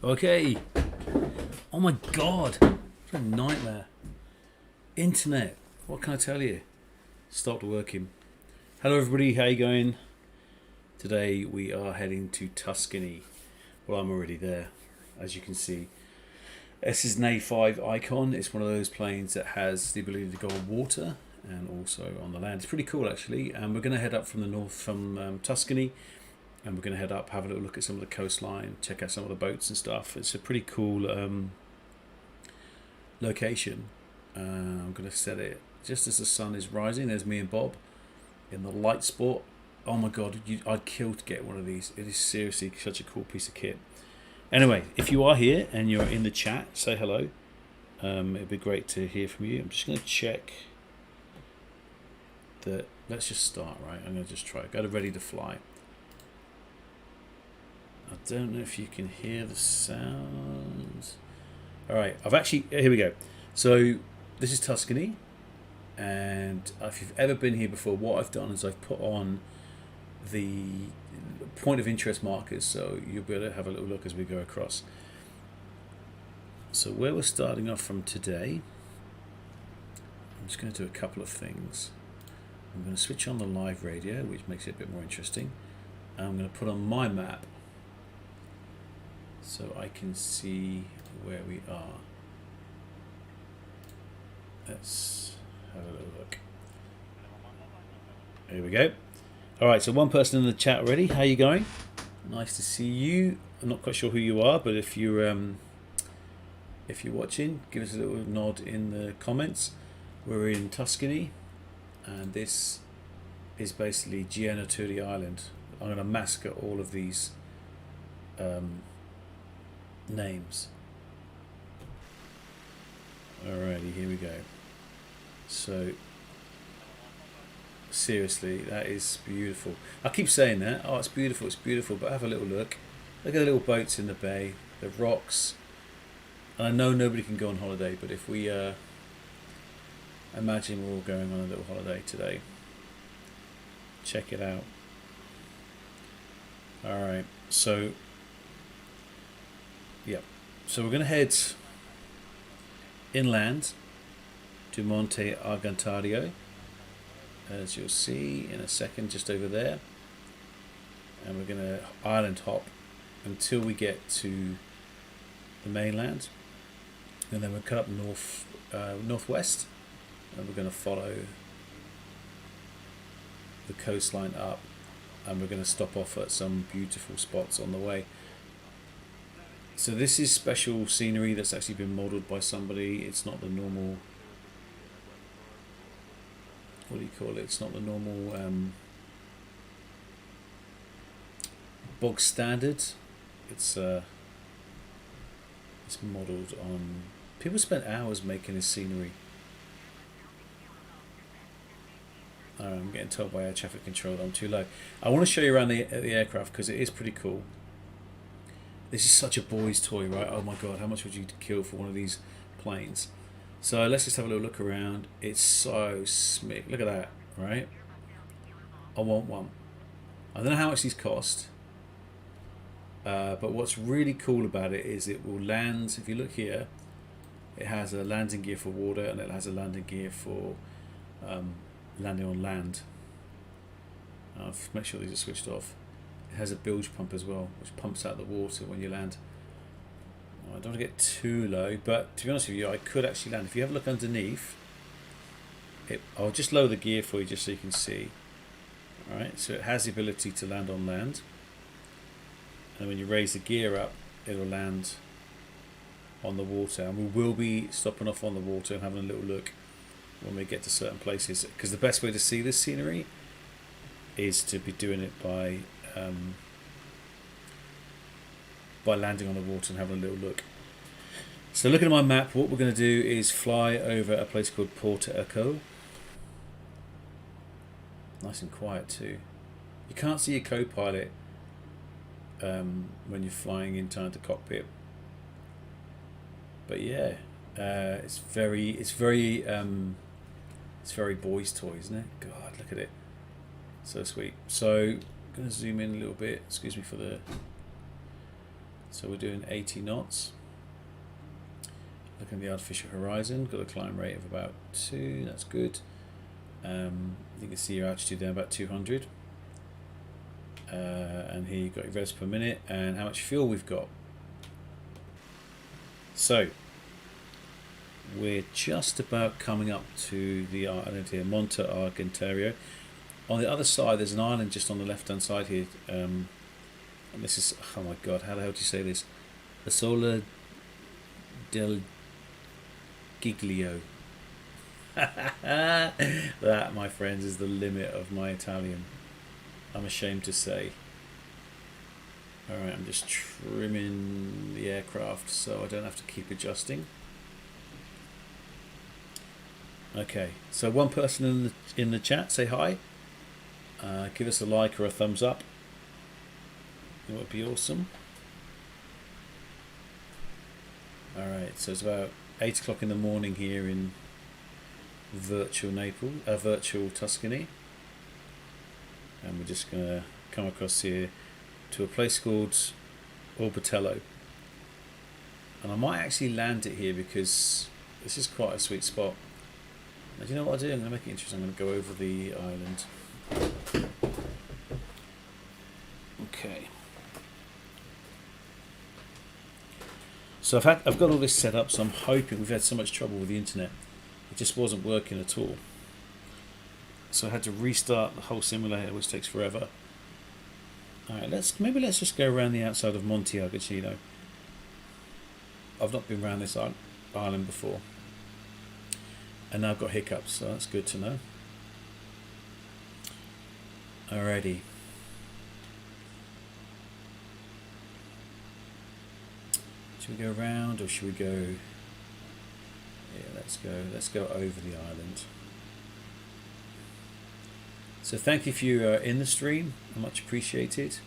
Okay. Oh my god. What a nightmare. Internet. What can I tell you? Stopped working. Hello everybody, how you going? Today we are heading to Tuscany. Well, I'm already there, as you can see. This is an A5 Icon. It's one of those planes that has the ability to go on water and also on the land. It's pretty cool actually. And we're going to head up from the north from Tuscany. And we're going to head up, have a little look at some of the coastline, check out some of the boats and stuff. It's a pretty cool location. I'm going to set it just as the sun is rising. There's me and Bob in the light sport. Oh my god, I'd kill to get one of these. It is seriously such a cool piece of kit. Anyway, if you are here and you're in the chat, say hello. It'd be great to hear from you. I'm just going to check that. Let's just start, right? I'm going to just try. Go to ready to fly. I don't know if you can hear the sounds. Alright, I've actually, here we go. So this is Tuscany, and if you've ever been here before, what I've done is I've put on the point of interest markers, so you'll be able to have a little look as we go across. So where we're starting off from today, I'm just going to do a couple of things. I'm going to switch on the live radio, which makes it a bit more interesting. And I'm going to put on my map so I can see where we are. Let's have a little look. Here we go. Alright, so one person in the chat already. How you going? Nice to see you. I'm not quite sure who you are, but if you're watching, give us a little nod in the comments. We're in Tuscany, and this is basically Genoa Turi Island. I'm going to massacre all of these names. Alrighty, here we go. So seriously, that is beautiful. I keep saying that. Oh, it's beautiful, but have a little look. Look at the little boats in the bay, the rocks. And I know nobody can go on holiday, but if we imagine we're all going on a little holiday today. Check it out. Alright, so yeah, so we're going to head inland to Monte Argentario, as you'll see in a second, just over there, and we're going to island hop until we get to the mainland, and then we'll cut up northwest, and we're going to follow the coastline up, and we're going to stop off at some beautiful spots on the way. So this is special scenery that's actually been modelled by somebody. It's not the normal, what do you call it? It's not the normal bog standard. It's modelled on. People spent hours making this scenery. I'm getting told by air traffic control that I'm too low. I want to show you around the aircraft because it is pretty cool. This is such a boy's toy, right? Oh my god, how much would you kill for one of these planes? So let's just have a little look around. It's so smick. Look at that, right? I want one. I don't know how much these cost, but what's really cool about it is it will land. If you look here, it has a landing gear for water, and it has a landing gear for landing on land. I'll make sure these are switched off. It has a bilge pump as well, which pumps out the water when you land. I don't want to get too low, but to be honest with you, I could actually land. If you have a look underneath, I'll just lower the gear for you just so you can see. Alright, so it has the ability to land on land. And when you raise the gear up, it'll land on the water. And we will be stopping off on the water and having a little look when we get to certain places. Because the best way to see this scenery is to be doing it by landing on the water and having a little look. So looking at my map, what we're going to do is fly over a place called Porto Eco. Nice and quiet too. You can't see your co-pilot when you're flying inside the cockpit, but yeah, it's very boys' toy, isn't it? God, look at it, so sweet. So I'm going to zoom in a little bit. Excuse me for the So we're doing 80 knots. Looking at the artificial horizon, got a climb rate of about 2, that's good. You can see your altitude there, about 200. And here you've got your revs per minute and how much fuel we've got. So we're just about coming up to the island here, Monte Argentario. On the other side, there's an island just on the left-hand side here. And this is, oh my god, how the hell do you say this? Isola del Giglio. That, my friends, is the limit of my Italian, I'm ashamed to say. Alright, I'm just trimming the aircraft so I don't have to keep adjusting. Okay, so one person in the chat, say hi. Give us a like or a thumbs up. It would be awesome. Alright, so it's about 8 o'clock in the morning here in virtual Tuscany. And we're just going to come across here to a place called Orbitello. And I might actually land it here because this is quite a sweet spot. Now, do you know what I'll do? I'm going to make it interesting. I'm going to go over the island. Okay. So I've got all this set up, so I'm hoping, we've had so much trouble with the internet. It just wasn't working at all. So I had to restart the whole simulator, which takes forever. Alright, let's just go around the outside of Monte Argentino. I've not been around this island before. And now I've got hiccups, so that's good to know. Alrighty. Should we go around or should we go? Yeah, let's go over the island. So thank you if you are in the stream, much appreciated.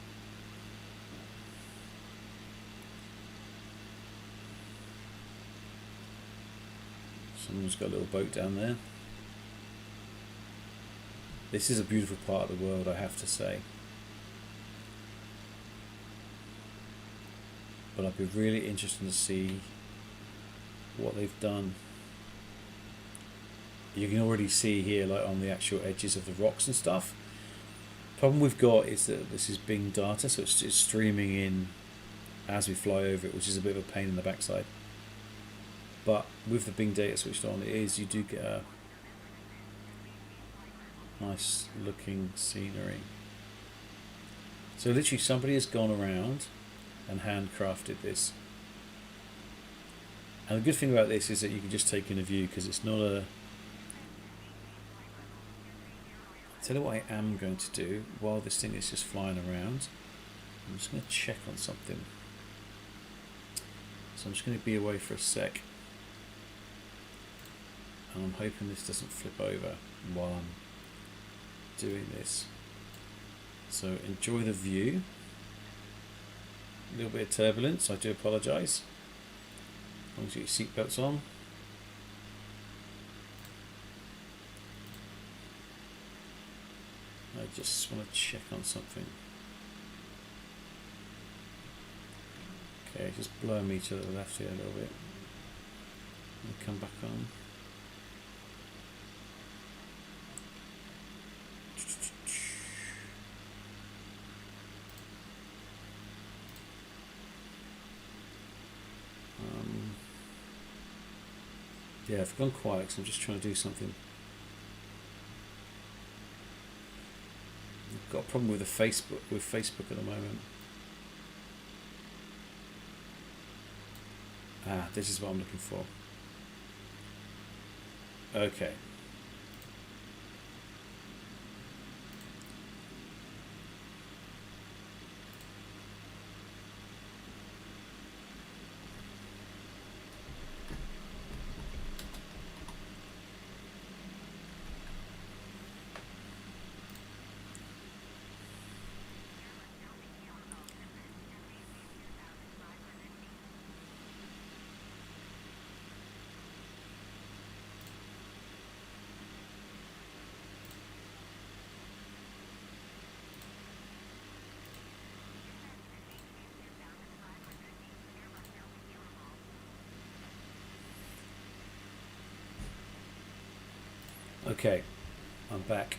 Someone's got a little boat down there. This is a beautiful part of the world, I have to say. But I'd be really interested to see what they've done. You can already see here, like on the actual edges of the rocks and stuff. Problem we've got is that this is Bing data, so it's just streaming in as we fly over it, which is a bit of a pain in the backside. But with the Bing data switched on, you do get a nice looking scenery. So literally somebody has gone around and handcrafted this. And the good thing about this is that you can just take in a view because it's not a... Tell you what I am going to do while this thing is just flying around. I'm just going to check on something. So I'm just going to be away for a sec. And I'm hoping this doesn't flip over while I'm doing this. So enjoy the view. A little bit of turbulence, I do apologise. As long as you get your seatbelts on. I just want to check on something. Okay, just blow me to the left here a little bit. And come back on. Yeah, I've gone quiet because I'm just trying to do something. I've got a problem with Facebook at the moment. Ah, this is what I'm looking for. Okay. Okay, I'm back.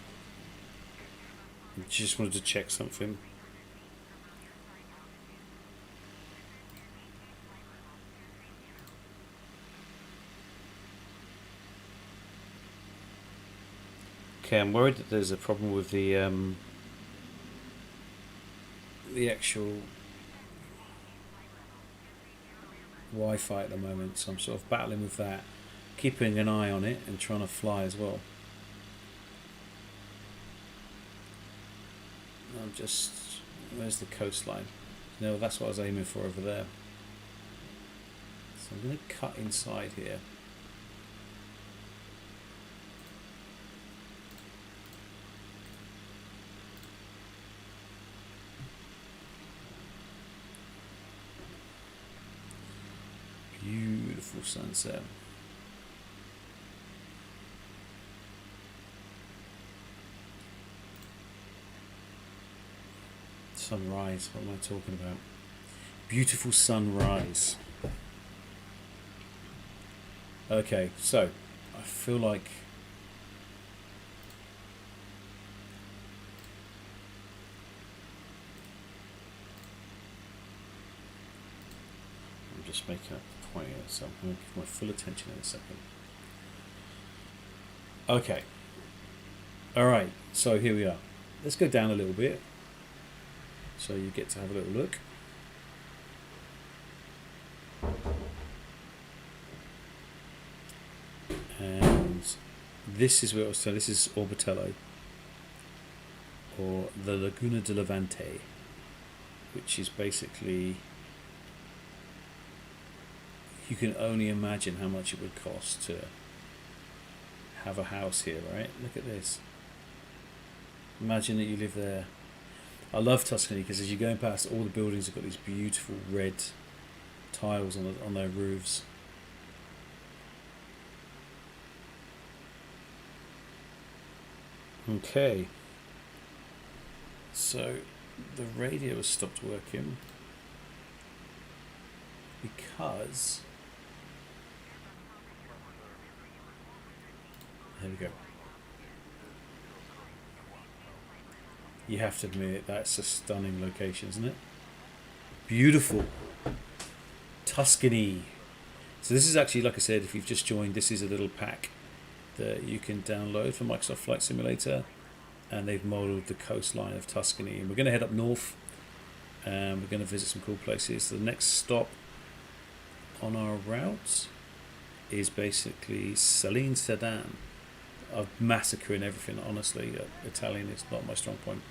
Just wanted to check something. Okay, I'm worried that there's a problem with the actual Wi-Fi at the moment, so I'm sort of battling with that, keeping an eye on it and trying to fly as well. I'm just, where's the coastline? No, that's what I was aiming for over there. So I'm going to cut inside here. Beautiful sunset. Sunrise, what am I talking about? Beautiful sunrise. Okay, so I feel like I'm just making a point here, so I'm going to give my full attention in a second. Okay. Alright, so here we are. Let's go down a little bit so you get to have a little look. And this is where I was saying, this is Orbitello, or the Laguna de Levante, which is basically, you can only imagine how much it would cost to have a house here, right? Look at this. Imagine that you live there. I love Tuscany because as you're going past, all the buildings have got these beautiful red tiles on their roofs. Okay. So the radio has stopped working because there we go. You have to admit that's a stunning location, isn't it? Beautiful. Tuscany. So this is actually, like I said, if you've just joined, this is a little pack that you can download for Microsoft Flight Simulator, and they've modelled the coastline of Tuscany. And we're going to head up north, and we're going to visit some cool places. The next stop on our route is basically Saline Sedan. I'm massacring everything, honestly. Italian is not my strong point.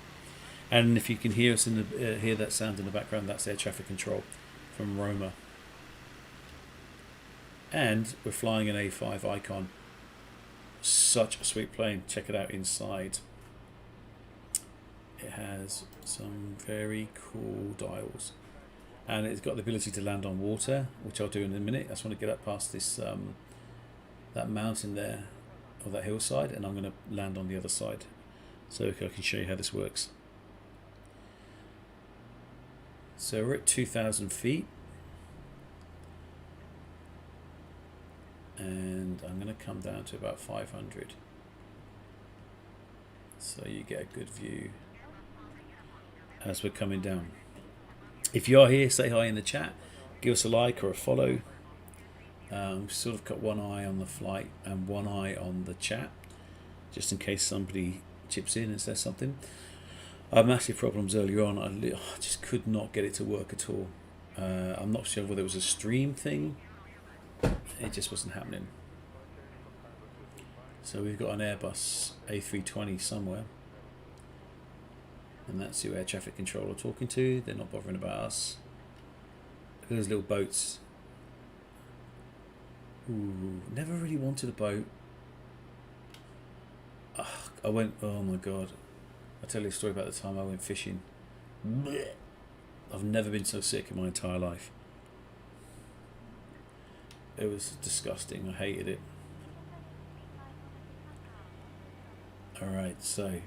And if you can hear us in the hear that sound in the background, that's air traffic control from Roma. And we're flying an A5 Icon. Such a sweet plane. Check it out inside. It has some very cool dials, and it's got the ability to land on water, which I'll do in a minute. I just want to get up past this that mountain there, or that hillside, and I'm going to land on the other side so I can show you how this works. So we're at 2,000 feet, and I'm going to come down to about 500 so you get a good view as we're coming down. If you are here, say hi in the chat, give us a like or a follow. Sort of got one eye on the flight and one eye on the chat, just in case somebody chips in and says something. I had massive problems earlier on. I just could not get it to work at all. I'm not sure whether it was a stream thing. It just wasn't happening. So we've got an Airbus A320 somewhere, and that's who air traffic control are talking to. They're not bothering about us. Look at those little boats. Ooh, never really wanted a boat. Ugh, I went, oh my god. I'll tell you a story about the time I went fishing. Blech. I've never been so sick in my entire life. It was disgusting. I hated it. Alright, so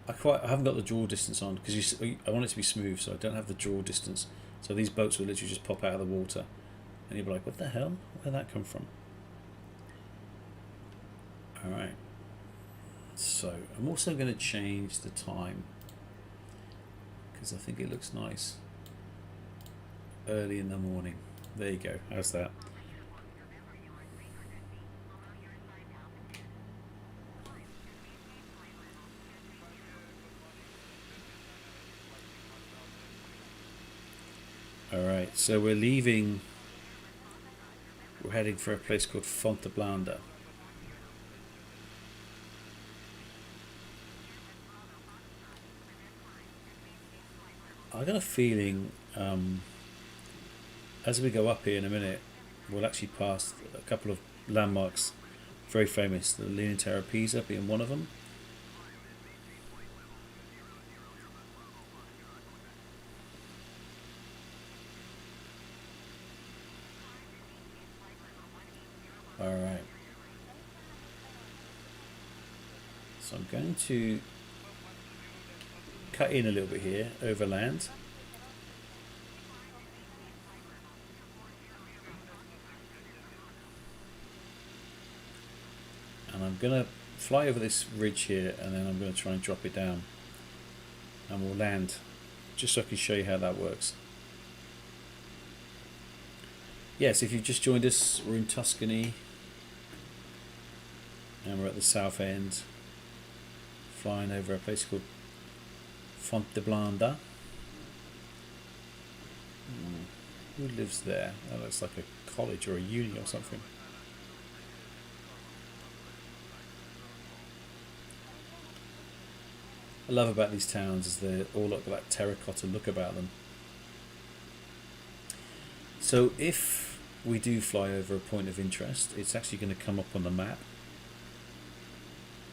I haven't got the draw distance on because I want it to be smooth, so I don't have the draw distance. So these boats will literally just pop out of the water, and you'll be like, "What the hell? Where'd that come from?" Alright, so I'm also going to change the time because I think it looks nice early in the morning. There you go, how's that? Alright, so we're leaving, we're heading for a place called Fontablanda. I got a feeling as we go up here in a minute, we'll actually pass a couple of landmarks, very famous, the Leaning Tower of Pisa being one of them. Alright. So I'm going to cut in a little bit here, overland. And I'm going to fly over this ridge here and then I'm going to try and drop it down. And we'll land, just so I can show you how that works. Yes, if you've just joined us, we're in Tuscany. And we're at the south end, flying over a place called Fontablanda. Who lives there? That looks like a college or a uni or something. I love about these towns is they all look like terracotta look about them. So if we do fly over a point of interest, it's actually going to come up on the map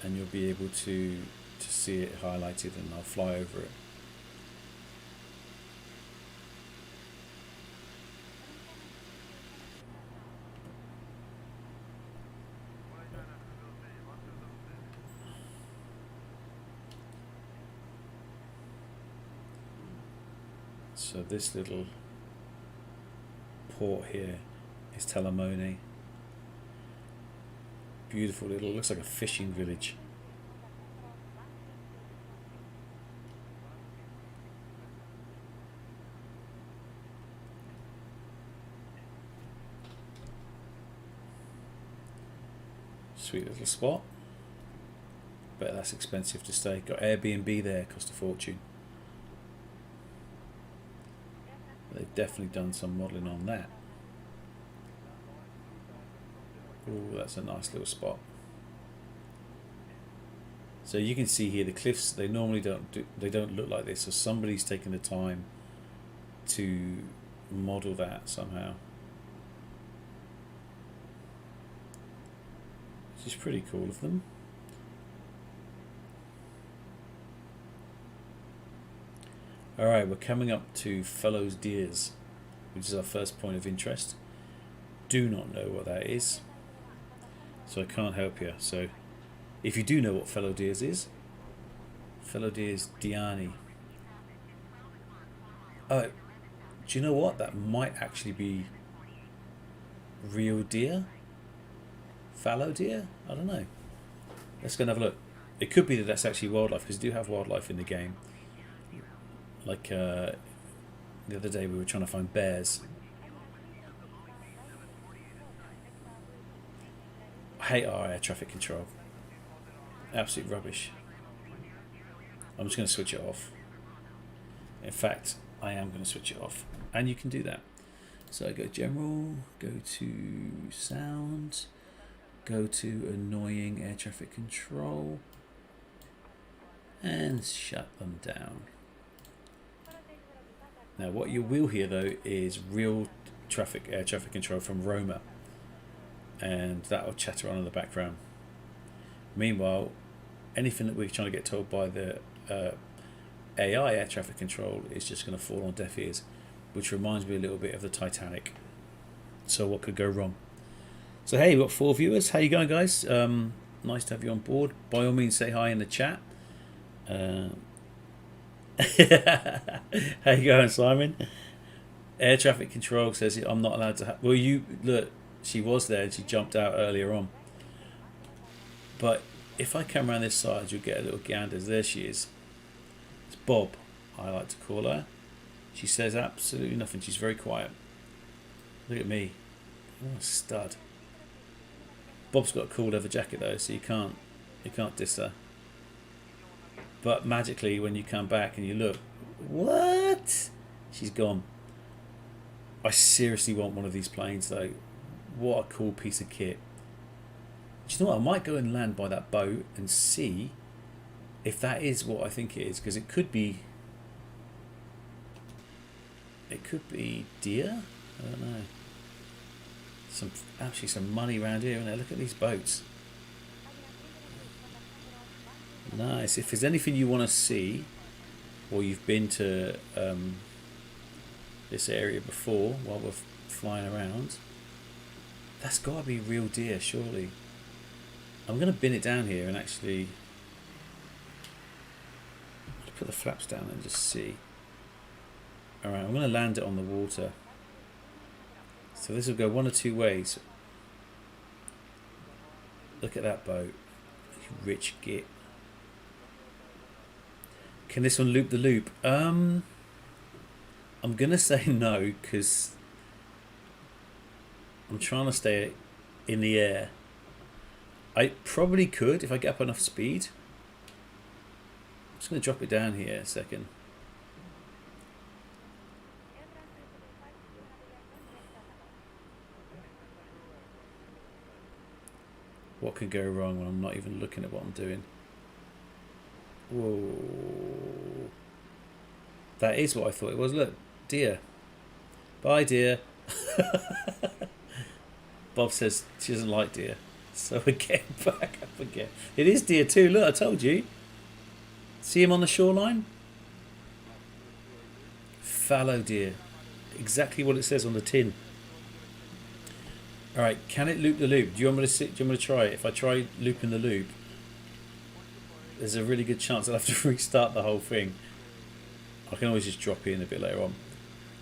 and you'll be able to see it highlighted and I'll fly over it. So this little port here is Telamone. Beautiful little, looks like a fishing village. Sweet little spot. Bet that's expensive to stay. Got Airbnb there, cost a fortune. They've definitely done some modelling on that. Oh, that's a nice little spot. So you can see here the cliffs. They normally don't look like this. So somebody's taken the time to model that somehow. Which is pretty cool of them. Alright, we're coming up to Fellows Deers, which is our first point of interest. Do not know what that is, so I can't help you. So if you do know what Fellow Deers is, Fellow Deers Diani. Oh, do you know what? That might actually be real deer? Fallow deer? I don't know. Let's go and have a look. It could be that that's actually wildlife, because you do have wildlife in the game. Like the other day we were trying to find bears. I hate our air traffic control. Absolute rubbish. I'm just going to switch it off. In fact, I am going to switch it off. And you can do that. So I go general, go to sound, go to annoying air traffic control, and shut them down. Now what you will hear though is real air traffic control from Roma, and that will chatter on in the background. Meanwhile, anything that we're trying to get told by the AI air traffic control is just going to fall on deaf ears, which reminds me a little bit of the Titanic. So what could go wrong? So hey, we've got 4 viewers. How you going, guys? Nice to have you on board. By all means, say hi in the chat. How you going, Simon? Air traffic control says I'm not allowed to well, you look, she was there and she jumped out earlier on. But if I come around this side, you'll get a little gander. There she is. It's Bob, I like to call her. She says absolutely nothing. She's very quiet. Look at me. Oh, a stud. Bob's got a cool leather jacket though, so you can't diss her. But magically, when you come back and you look, what? She's gone. I seriously want one of these planes though. What a cool piece of kit. Do you know what? I might go and land by that boat and see if that is what I think it is, because it could be deer. I don't know. Actually some money around here, isn't there? Look at these boats. Nice. If there's anything you want to see, or you've been to this area before while we're flying around, that's got to be real deer, surely. I'm going to bin it down here and actually put the flaps down and just see. Alright, I'm going to land it on the water. So this will go one or two ways. Look at that boat. You rich git. Can this one loop the loop? I'm going to say no, because I'm trying to stay in the air. I probably could if I get up enough speed. I'm just going to drop it down here a second. What could go wrong when I'm not even looking at what I'm doing? Whoa. That is what I thought it was. Look, deer. Bye, deer. Bob says she doesn't like deer. So we're getting back up again. It is deer too. Look, I told you. See him on the shoreline? Fallow deer. Exactly what it says on the tin. Alright, can it loop the loop? Do you want me to try it? If I try looping the loop, there's a really good chance I'll have to restart the whole thing. I can always just drop in a bit later on.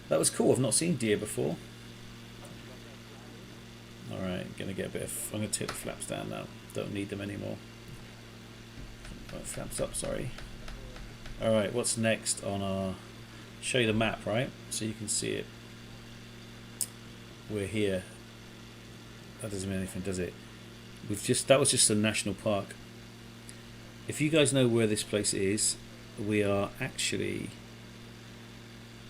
That was cool. I've not seen deer before. Alright, I'm going to take the flaps down now. Don't need them anymore. Right, flaps up, sorry. Alright, what's next on our... Show you the map, right? So you can see it. We're here. That doesn't mean anything, does it? That was just a national park. If you guys know where this place is, we are actually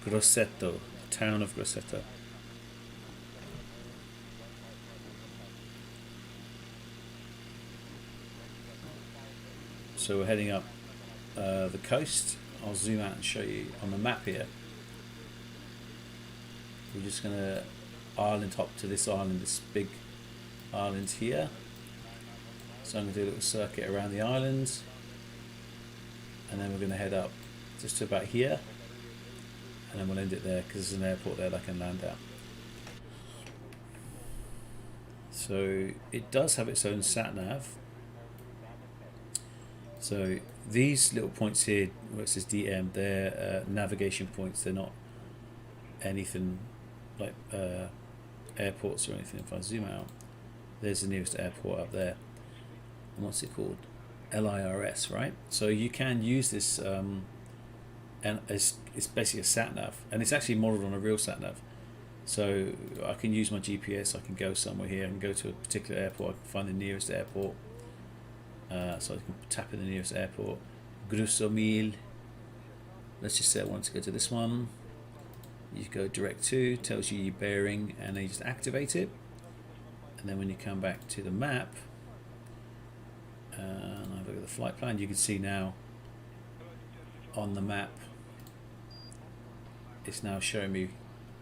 Grosseto, the town of Grosseto. So we're heading up the coast. I'll zoom out and show you on the map here. We're just going to island hop to this island, this big island here. So I'm going to do a little circuit around the island, and then we're going to head up just to about here, and then we'll end it there because there's an airport there that I can land at. So it does have its own sat nav. So these little points here where it says DM, they're navigation points. They're not anything like airports or anything. If I zoom out, there's the nearest airport up there. And what's it called? LIRS, right? So you can use this, and it's basically a sat nav, and it's actually modeled on a real sat nav. So I can use my GPS. I can go somewhere here and go to a particular airport. I can find the nearest airport. So I can tap in the nearest airport. Grusomil. Let's just say I want to go to this one. You go direct to, tells you your bearing, and then you just activate it. And then when you come back to the map, and I look at the flight plan, you can see now on the map, it's now showing me,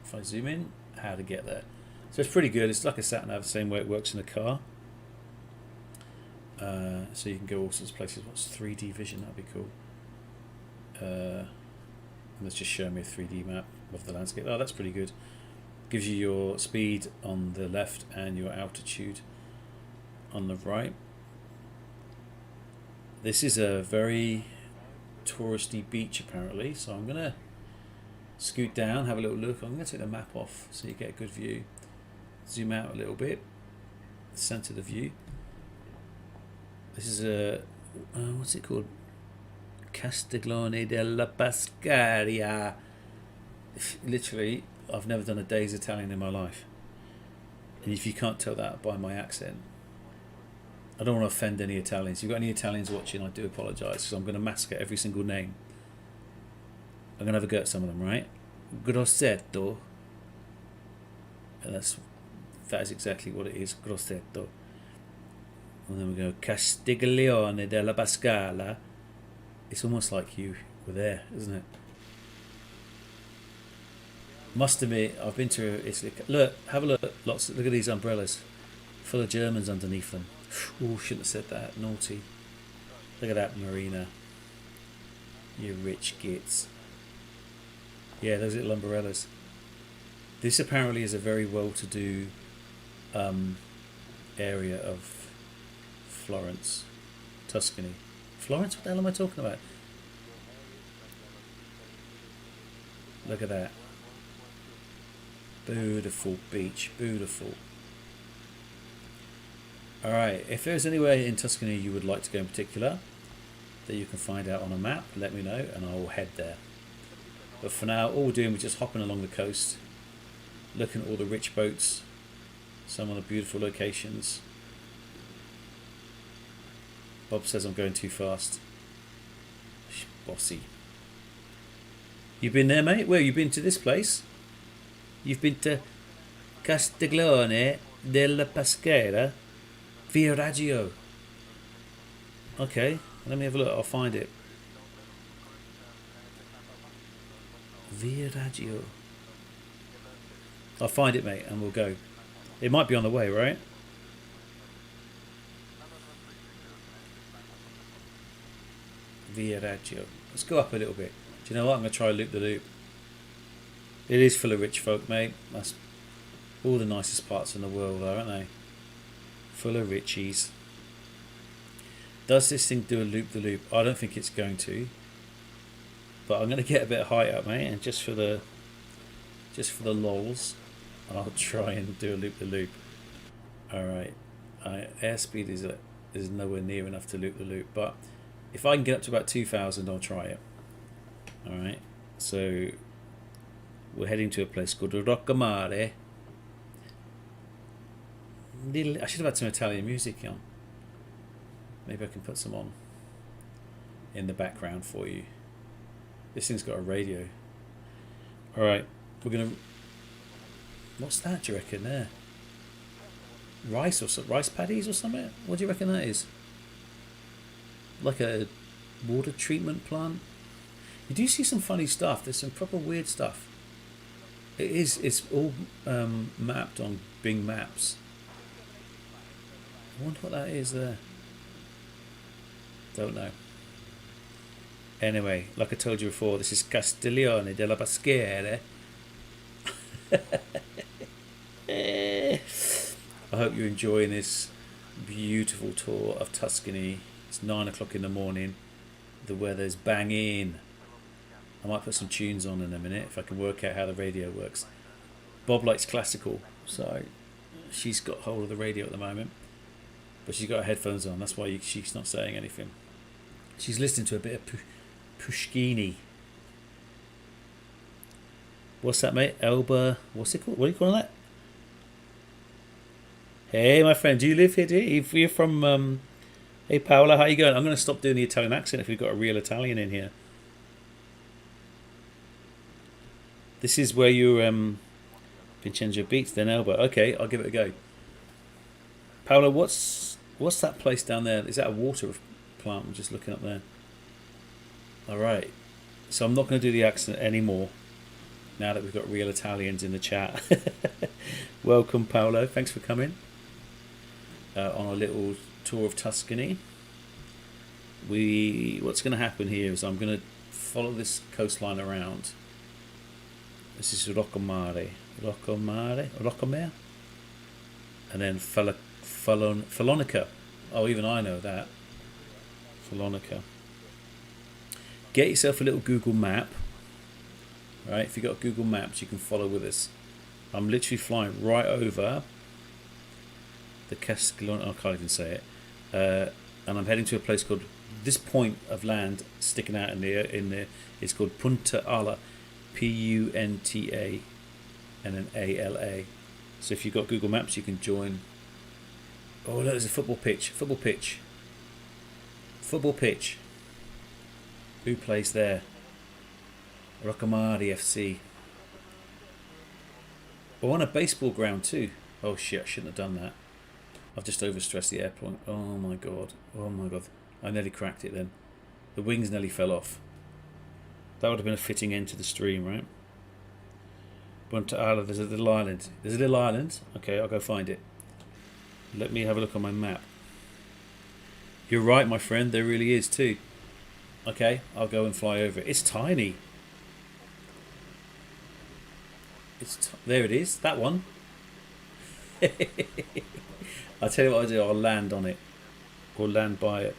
if I zoom in, how to get there. So it's pretty good. It's like a sat nav, the same way it works in a car. So you can go all sorts of places. What's 3D vision? That'd be cool. And it's just showing me a 3D map of the landscape. Oh, that's pretty good. Gives you your speed on the left and your altitude on the right. This is a very touristy beach apparently, so I'm going to scoot down, have a little look. I'm going to take the map off so you get a good view. Zoom out a little bit, center the view. This is a what's it called? Castiglione della Pescaria. Literally, I've never done a day's Italian in my life, and if you can't tell that by my accent, I don't want to offend any Italians. If you've got any Italians watching, I do apologise because I'm going to massacre every single name. I'm going to have a go at some of them, right? Grosseto. And that is exactly what it is, Grosseto. And then we go Castiglione della Pescara. It's almost like you were there, isn't it? Must admit, I've been to Italy. Look, have a look. Look at these umbrellas, full of Germans underneath them. Oh, shouldn't have said that. Naughty. Look at that marina. You rich gits. Yeah, those little umbrellas. This apparently is a very well-to-do area of Florence, Tuscany. Florence? What the hell am I talking about? Look at that. Beautiful beach. Beautiful. Alright, if there's anywhere in Tuscany you would like to go in particular that you can find out on a map, let me know and I will head there. But for now, all we're doing is just hopping along the coast, looking at all the rich boats, some of the beautiful locations. Bob says I'm going too fast. Bossy. You been there, mate? Where, you been to this place? You've been to Castiglione della Pescara, Via Raggio. Okay, let me have a look. I'll find it. Via Raggio. I'll find it, mate, and we'll go. It might be on the way, right? Via Raggio. Let's go up a little bit. Do you know what? I'm going to try loop the loop. It is full of rich folk, mate. That's all the nicest parts in the world, aren't they? Full of richies. Does this thing do a loop the loop? I don't think it's going to. But I'm going to get a bit of height up, mate, and just for the lols, I'll try and do a loop the loop. All right. Airspeed is nowhere near enough to loop the loop, but if I can get up to about 2,000, I'll try it. All right. So we're heading to a place called Roccamare. I should have had some Italian music on. Maybe I can put some on in the background for you. This thing's got a radio. All right, we're gonna. What's that? Do you reckon there? Rice or some rice paddies or something? What do you reckon that is? Like a water treatment plant? You do see some funny stuff. There's some proper weird stuff. It is. It's all mapped on Bing Maps. I wonder what that is there. Don't know. Anyway, like I told you before, this is Castiglione della Pescara. I hope you're enjoying this beautiful tour of Tuscany. It's 9 o'clock in the morning. The weather's banging. I might put some tunes on in a minute if I can work out how the radio works. Bob likes classical, so she's got hold of the radio at the moment. But she's got her headphones on. That's why she's not saying anything. She's listening to a bit of Pushkini. What's that, mate? Elba. What's it called? What are you calling that? Hey, my friend. Do you live here? Do you? You're from. Hey, Paola. How you going? I'm going to stop doing the Italian accent if we've got a real Italian in here. This is where you Vincenzo Beach, then Elba. Okay, I'll give it a go. Paola, what's that place down there? Is that a water plant? I'm just looking up there. All right. So I'm not going to do the accent anymore now that we've got real Italians in the chat. Welcome, Paolo. Thanks for coming on a little tour of Tuscany. What's going to happen here is I'm going to follow this coastline around. This is Roccamare, and then Falonica. Oh, even I know that. Falonica. Get yourself a little Google map. Right, if you've got Google Maps, you can follow with us. I'm literally flying right over the Castiglione. I can't even say it. and I'm heading to a place called, this point of land sticking out in there is called Punta Ala, Punta and then ALA. So if you've got Google Maps, you can join. Oh, look, there's a football pitch. Football pitch. Who plays there? Rockamadi FC. Oh, on a baseball ground too. Oh shit, I shouldn't have done that. I've just overstressed the airport. Oh my god. I nearly cracked it then. The wings nearly fell off. That would have been a fitting end to the stream, right? Punta Ala, there's a little island. Okay, I'll go find it. Let me have a look on my map. You're right, my friend, there really is too. Okay, I'll go and fly over it. It's tiny. There it is, that one. I'll tell you what I'll do, I'll land on it. Or land by it.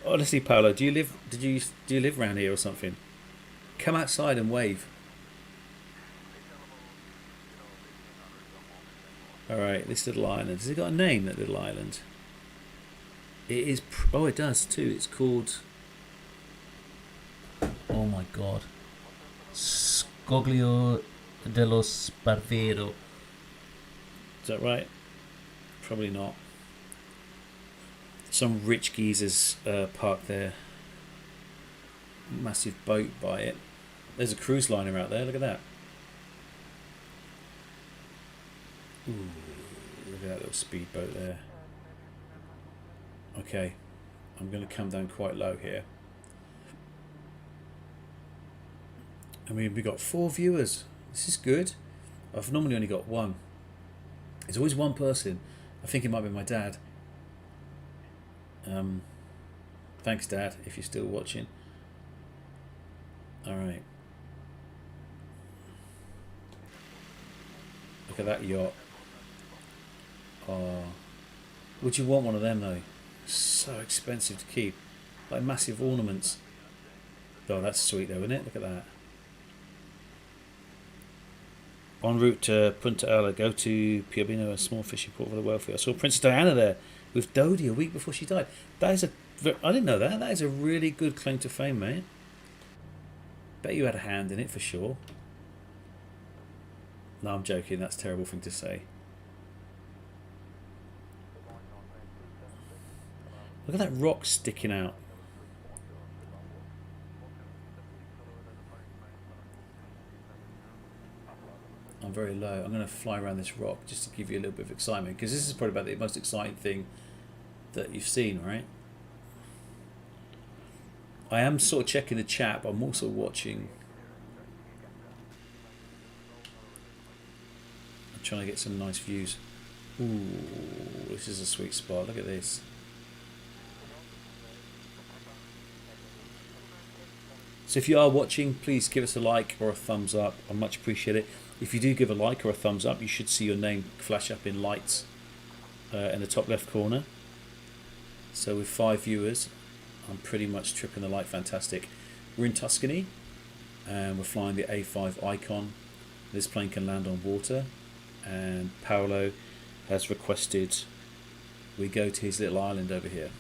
Honestly, Paolo, do you live around here or something? Come outside and wave. Alright, this little island. Has it got a name, that little island? It is... Oh, it does too. It's called... Oh my god. Scoglio dello Sparvero. Is that right? Probably not. Some rich geezers parked there. Massive boat by it. There's a cruise liner out there. Look at that. Ooh, look at that little speedboat there. Okay, I'm going to come down quite low here. I mean, we got 4 viewers. This is good. I've normally only got 1. There's always one person. I think it might be my dad. Thanks, Dad, if you're still watching. All right. Look at that yacht. Oh, would you want one of them though? So expensive to keep, like massive ornaments. Oh, that's sweet though, isn't it? Look at that. En route to Punta Ala, go to Piombino, a small fishing port for the wealthy. I saw Princess Diana there with Dodie a week before she died. That is I didn't know that. That is a really good claim to fame, mate. Bet you had a hand in it for sure. No, I'm joking. That's a terrible thing to say. Look at that rock sticking out. I'm very low. I'm going to fly around this rock just to give you a little bit of excitement, because this is probably about the most exciting thing that you've seen, right? I am sort of checking the chat, but I'm also watching. I'm trying to get some nice views. Ooh, this is a sweet spot. Look at this. So if you are watching, please give us a like or a thumbs up. I much appreciate it. If you do give a like or a thumbs up, you should see your name flash up in lights in the top left corner. So with 5 viewers, I'm pretty much tripping the light fantastic. We're in Tuscany and we're flying the A5 Icon. This plane can land on water, and Paolo has requested we go to his little island over here.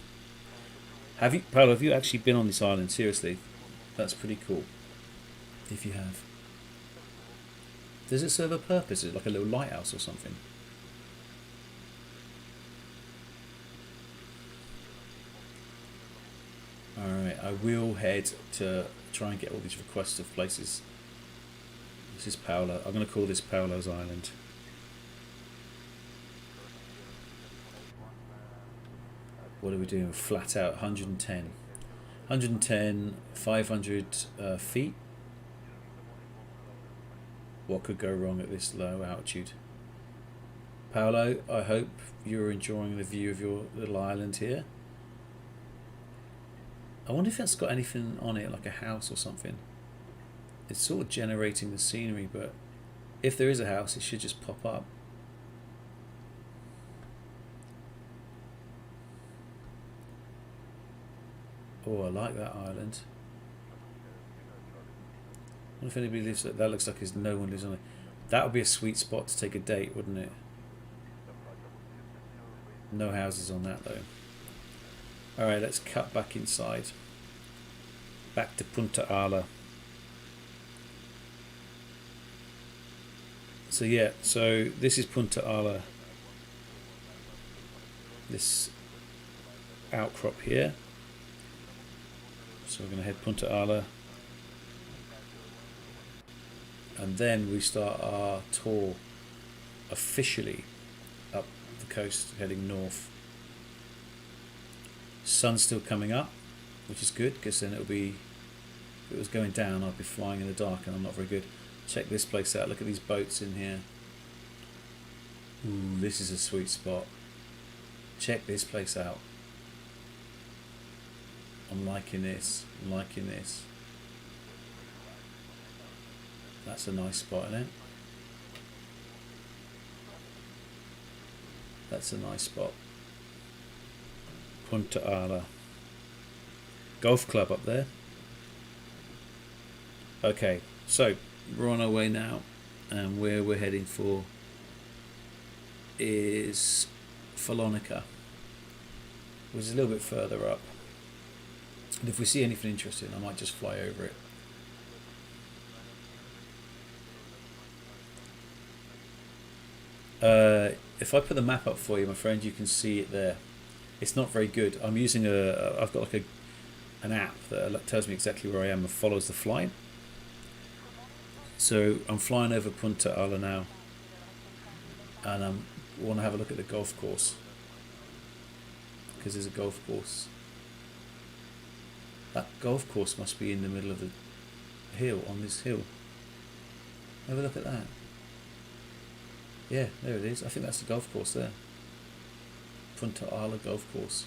Paolo, have you actually been on this island? Seriously? That's pretty cool. If you have. Does it serve a purpose? Is it like a little lighthouse or something? Alright, I will head to try and get all these requests of places. This is Paolo. I'm going to call this Paolo's Island. What are we doing? Flat out 110. 110, 500 feet. What could go wrong at this low altitude? Paolo, I hope you're enjoying the view of your little island here. I wonder if it's got anything on it, like a house or something. It's sort of generating the scenery, but if there is a house, it should just pop up. Oh, I like that island. I wonder if anybody lives there. That looks like no one lives on it. That would be a sweet spot to take a date, wouldn't it? No houses on that though. Alright, let's cut back inside. Back to Punta Ala. So yeah, so this is Punta Ala. This outcrop here. So we're going to head Punta Ala. And then we start our tour officially up the coast, heading north. Sun's still coming up, which is good, because then it'll be, if it was going down, I'd be flying in the dark, and I'm not very good. Check this place out. Look at these boats in here. Ooh, this is a sweet spot. Check this place out. I'm liking this. I'm liking this. That's a nice spot, isn't it? That's a nice spot. Punta Ala. Golf club up there. Okay, so we're on our way now, and where we're heading for is Follonica, which is a little bit further up. And if we see anything interesting, I might just fly over it. If I put the map up for you, my friend, you can see it there. It's not very good. I'm using I've got like an app that tells me exactly where I am and follows the flight. So I'm flying over Punta Ala now, and I want to have a look at the golf course, because there's a golf course. That golf course must be in the middle of the hill, on this hill. Have a look at that. Yeah, there it is. I think that's the golf course there. Punta Ala golf course.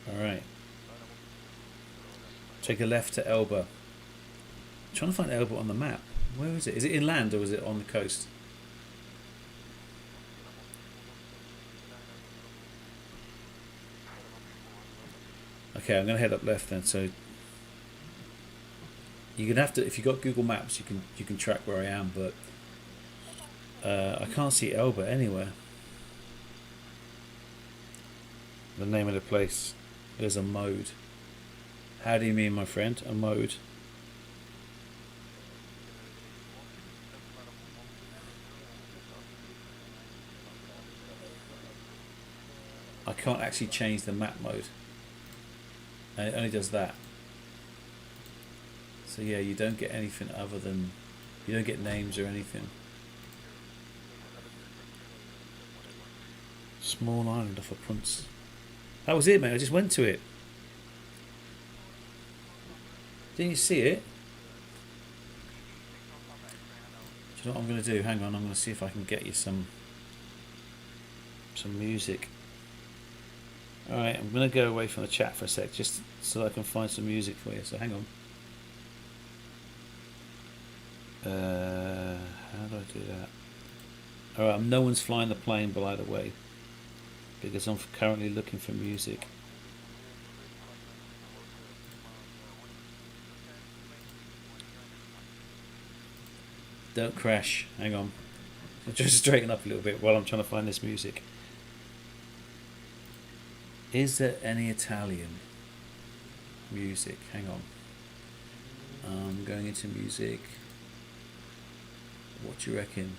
Alright. Take a left to Elba. I'm trying to find Elba on the map. Where is it? Is it inland or is it on the coast? Okay, I'm going to head up left then. So you're gonna have to, if you've got Google Maps, you can track where I am, but I can't see Elba anywhere. The name of the place. There's a mode. How do you mean, my friend? A mode? I can't actually change the map mode. And it only does that. So yeah, you don't get anything other than, you don't get names or anything. Small island off of Punta. That was it, mate. I just went to it. Didn't you see it? Do you know what I'm going to do? Hang on, I'm going to see if I can get you some music. Alright, I'm going to go away from the chat for a sec, just so I can find some music for you. So hang on. How do I do that? Alright, no one's flying the plane, by the way, because I'm currently looking for music. Don't crash. Hang on. I'll just straighten up a little bit while I'm trying to find this music. Is there any Italian music? Hang on. I'm going into music. What do you reckon?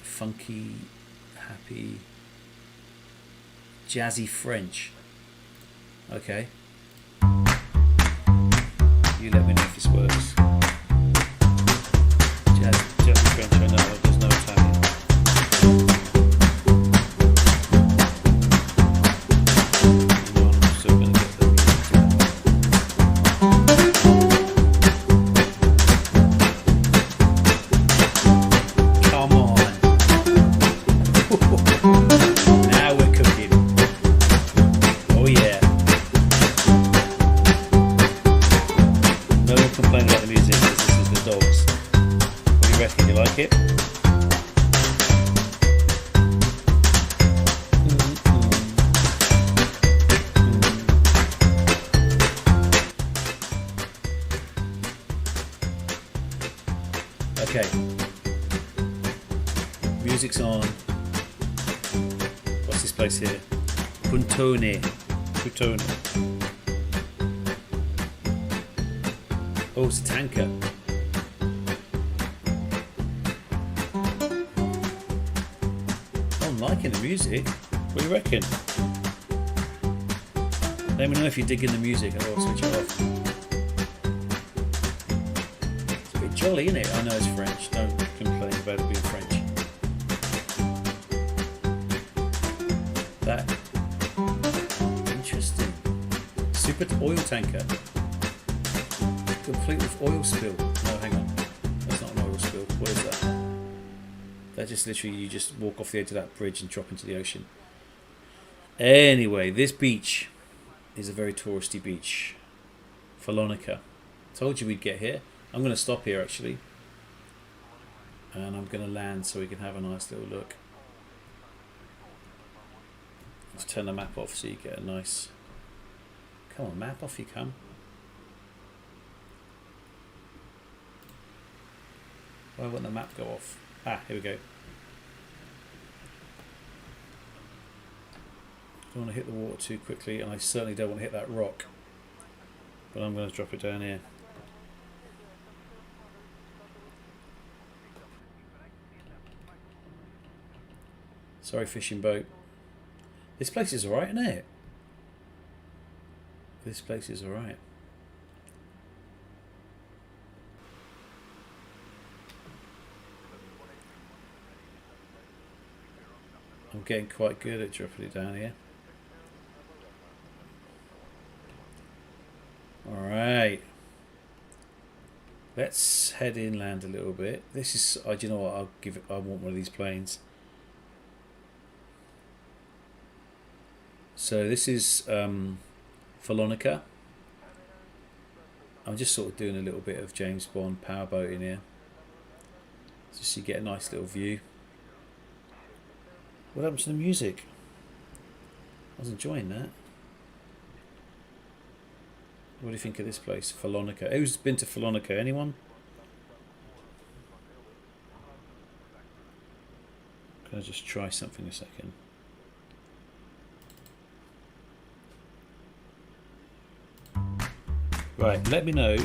Funky, happy, jazzy French. Okay. You let me know if this works. Jazzy French, I know, there's no Italian. I'm still going to get the music together. Come on. Now we're cooking. Oh yeah. No one complain about the music, this is the dogs. What do you reckon? You like it? Okay. Music's on. What's this place here? Puntone. Oh, it's a tanker. I'm liking the music. What do you reckon? Let me know if you're digging the music. I'll switch it off. It's a bit jolly, isn't it? I know it's French. Don't complain about it being French. That. Interesting. Super oil tanker. Complete with oil spill. No, hang on. That's not an oil spill. What is that? That just literally, you just walk off the edge of that bridge and drop into the ocean. Anyway, this beach is a very touristy beach. Falonica. Told you we'd get here. I'm going to stop here actually. And I'm going to land so we can have a nice little look. Let's turn the map off so you get a nice... Come on, map, off you come. Why won't the map go off? Ah, here we go. Don't want to hit the water too quickly, and I certainly don't want to hit that rock. But I'm going to drop it down here. Sorry, fishing boat. This place is alright, isn't it? This place is alright. I'm getting quite good at dropping it down here. Alright. Let's head inland a little bit. This is, do you know what, I want one of these planes. So this is Falonica. I'm just sort of doing a little bit of James Bond powerboat in here. Just so you get a nice little view. What happened to the music? I was enjoying that. What do you think of this place? Falonica. Who's been to Falonica? Anyone? Can I just try something a second? Right, let me know,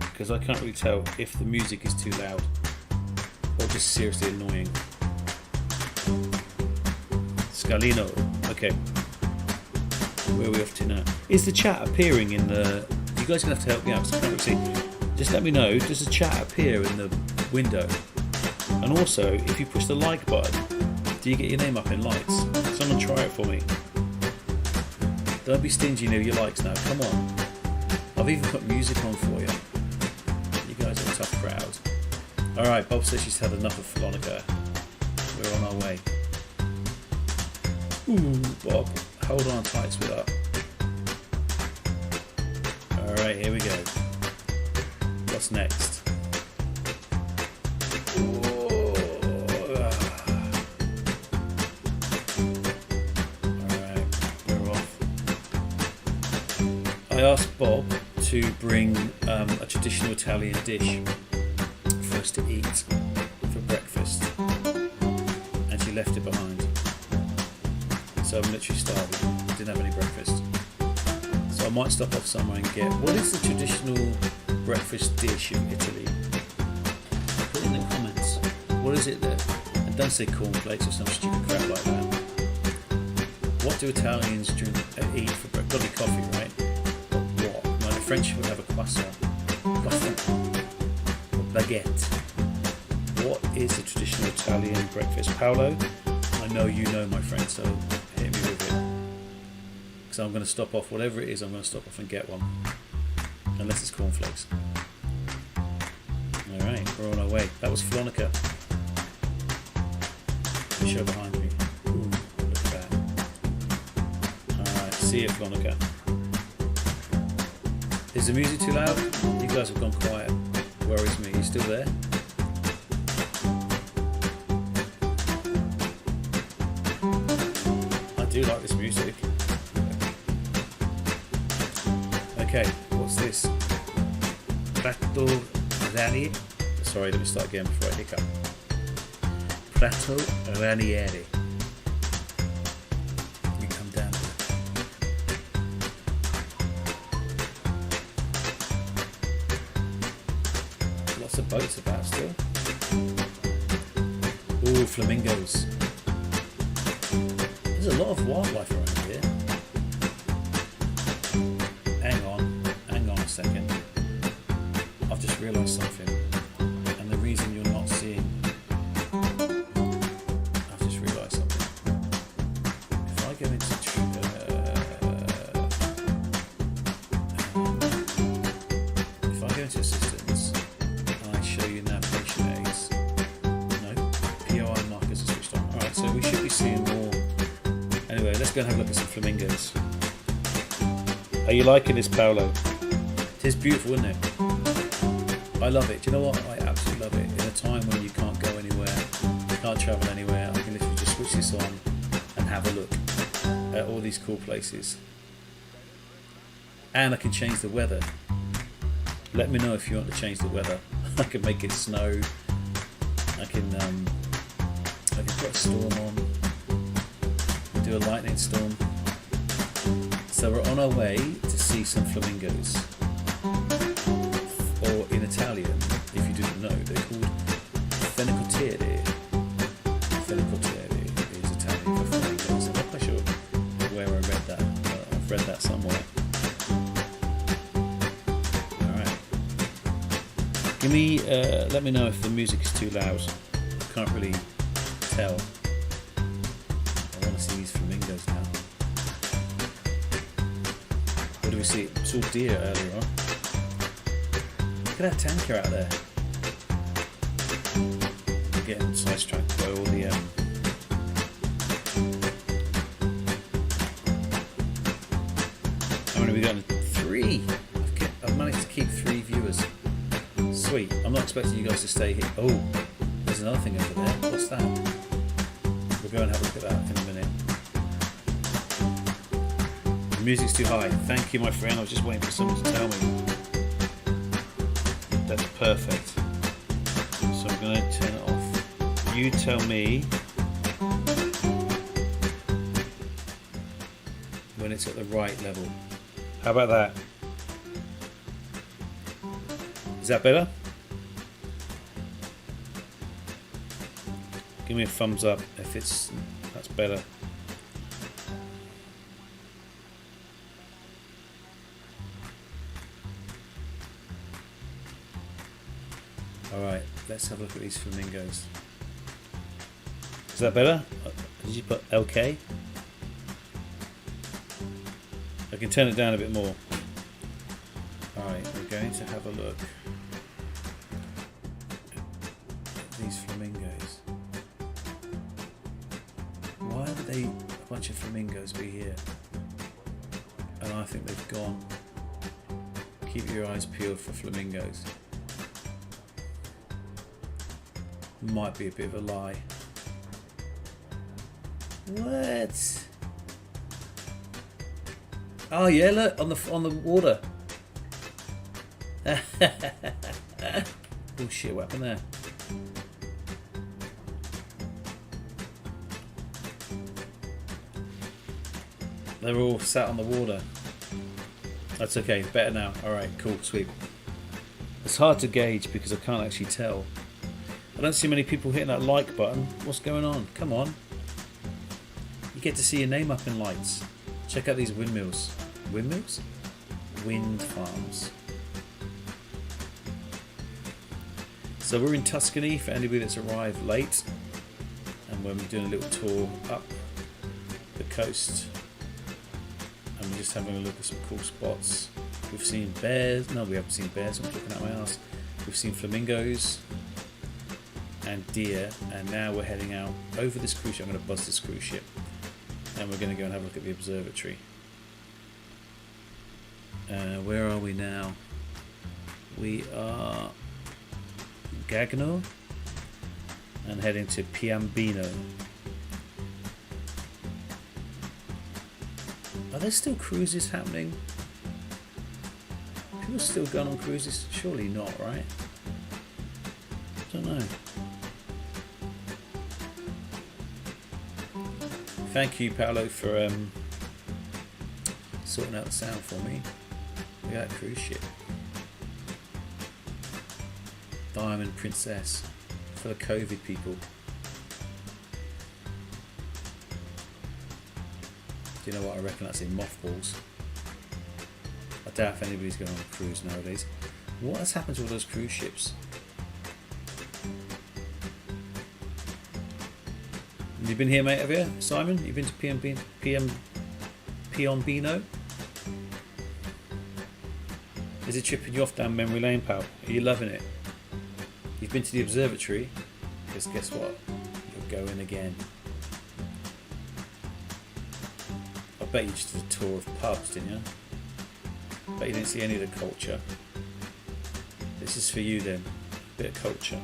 because I can't really tell if the music is too loud or just seriously annoying. Scalino. Okay. Where are we off to now? Is the chat appearing in the... You guys are going to have to help me out because I can't really see. Just let me know, does the chat appear in the window? And also, if you push the like button, do you get your name up in lights? Someone try it for me. Don't be stingy near your likes now, come on. I've even put music on for you. You guys are a tough crowd. Alright, Bob says she's had enough of Falonica. We're on our way. Ooh, Bob, hold on tight, sweetheart. Alright, here we go. What's next? Alright, we're off. I asked Bob to bring a traditional Italian dish for us to eat for breakfast, and she left it behind. So I'm literally starving. Didn't have any breakfast. So I might stop off somewhere and get... What is the traditional breakfast dish in Italy? Put it in the comments. What is it that... And don't say cornflakes or some stupid crap like that. What do Italians eat for breakfast? Got to be coffee, right? But what? Well, the French would have a croissant. Baguette. What is the traditional Italian breakfast? Paolo, I know you know, my friend, so hit me with it. So I'm going to stop off, whatever it is, I'm going to stop off and get one. Unless it's cornflakes. Alright, we're on our way. That was Falonica. The show behind me. Ooh, look at that. Alright, see you, Falonica. Is the music too loud? You guys have gone quiet. Worries me. Are you still there? I do like this music. Okay, what's this? Prato Rani. That's Sorry, let me start again before I hiccup. Prato Ranieri. You come down a bit. Lots of boats about still. Ooh, flamingos. There's a lot of wildlife around here. Hang on a second. I've just realised something. And the reason you're not seeing... I've just realised something. If I go into... if I go into assistance and I show you navigation aids... No, POI markers are switched on. Alright, so we should be seeing more... Anyway, let's go and have a look at some flamingos. Are you liking this, Paolo? It is beautiful, isn't it? I love it. Do you know what? I absolutely love it. In a time when you can't go anywhere, you can't travel anywhere, I can literally just switch this on and have a look at all these cool places. And I can change the weather. Let me know if you want to change the weather. I can make it snow. I can put a storm on. Do a lightning storm. So we're on our way to see some flamingos. Or in Italian, if you didn't know, they're called fenicotiere. Fenicotiere is Italian for flamingos. I'm not quite sure where I read that. I've read that somewhere. Alright. Give me, let me know if the music is too loud. I can't really tell. I want to see these flamingos now. What do we see? Saw deer earlier on. Look at that tanker out there. We're getting sidetracked by all the how many have we got? 3. I've managed to keep 3 viewers. Sweet. I'm not expecting you guys to stay here. Oh, there's another thing over there. What's that? We'll go and have a look at that in a minute. The music's too high. Thank you, my friend. I was just waiting for someone to tell me. That's perfect. So I'm going to turn it off. You tell me when it's at the right level. How about that? Is that better? Give me a thumbs up if that's better. Alright, let's have a look at these flamingos. Is that better? Did you put LK? I can turn it down a bit more. Alright, we're going to have a look at these flamingos. Why would a bunch of flamingos be here? And I think they've gone. Keep your eyes peeled for flamingos. Might be a bit of a lie. What? Oh yeah, look on the water. Oh shit! What happened there? They're all sat on the water. That's okay. Better now. All right. Cool. Sweet. It's hard to gauge because I can't actually tell. I don't see many people hitting that like button. What's going on? Come on. You get to see your name up in lights. Check out these windmills. Windmills? Wind farms. So we're in Tuscany for anybody that's arrived late. And we're doing a little tour up the coast. And we're just having a look at some cool spots. We've seen bears. No, we haven't seen bears. I'm looking at my ass. We've seen flamingos and deer, and now we're heading out over this cruise ship. I'm going to buzz this cruise ship and we're going to go and have a look at the observatory. Where are we now? We are Gagno and heading to Piombino. Are there still cruises happening? People still going on cruises? Surely not, right? don't know. Thank you, Paolo, for sorting out the sound for me. Look at that cruise ship. Diamond Princess. For the COVID people. Do you know what? I reckon that's in mothballs. I doubt if anybody's going on a cruise nowadays. What has happened to all those cruise ships? Have you been here, mate, have you? Simon? You've been to Piombino? Is it tripping you off down memory lane, pal? Are you loving it? You've been to the observatory? Because guess what? You're going again. I bet you just did a tour of pubs, didn't you? Bet you didn't see any of the culture. This is for you then. Bit of culture.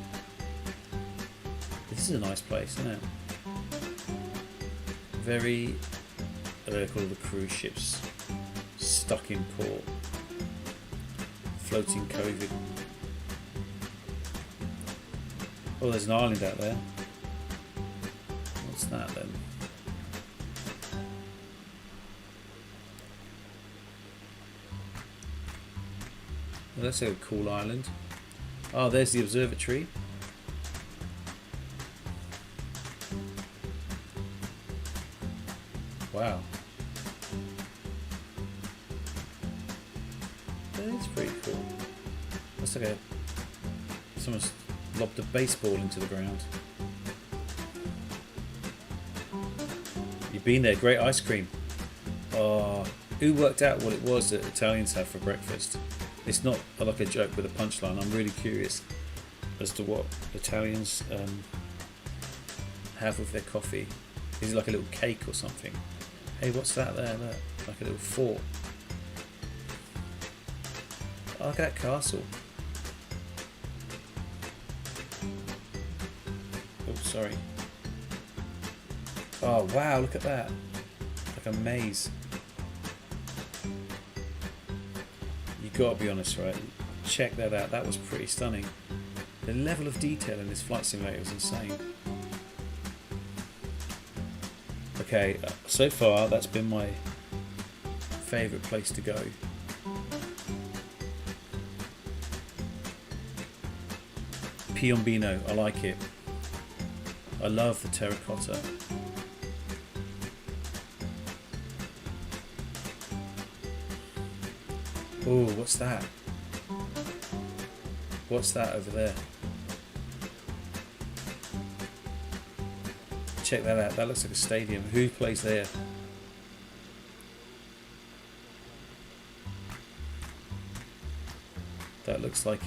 This is a nice place, isn't it? Very, what do they call the cruise ships? Stuck in port. Floating COVID. Oh, there's an island out there. What's that then? Well, that's a cool island. Oh, there's the observatory. Wow. That is pretty cool. Looks like someone's lobbed a baseball into the ground. You've been there, great ice cream. Oh, who worked out what it was that Italians have for breakfast? It's not like a joke with a punchline. I'm really curious as to what Italians have with their coffee. Is it like a little cake or something? Hey, what's that there? Look, like a little fort. Oh, look at that castle. Oh, sorry. Oh, wow, look at that. Like a maze. You gotta be honest, right? Check that out. That was pretty stunning. The level of detail in this flight simulator is insane. Okay, so far that's been my favourite place to go. Piombino, I like it. I love the terracotta. Oh, what's that? What's that over there? Check that out. That looks like a stadium. Who plays there? That looks like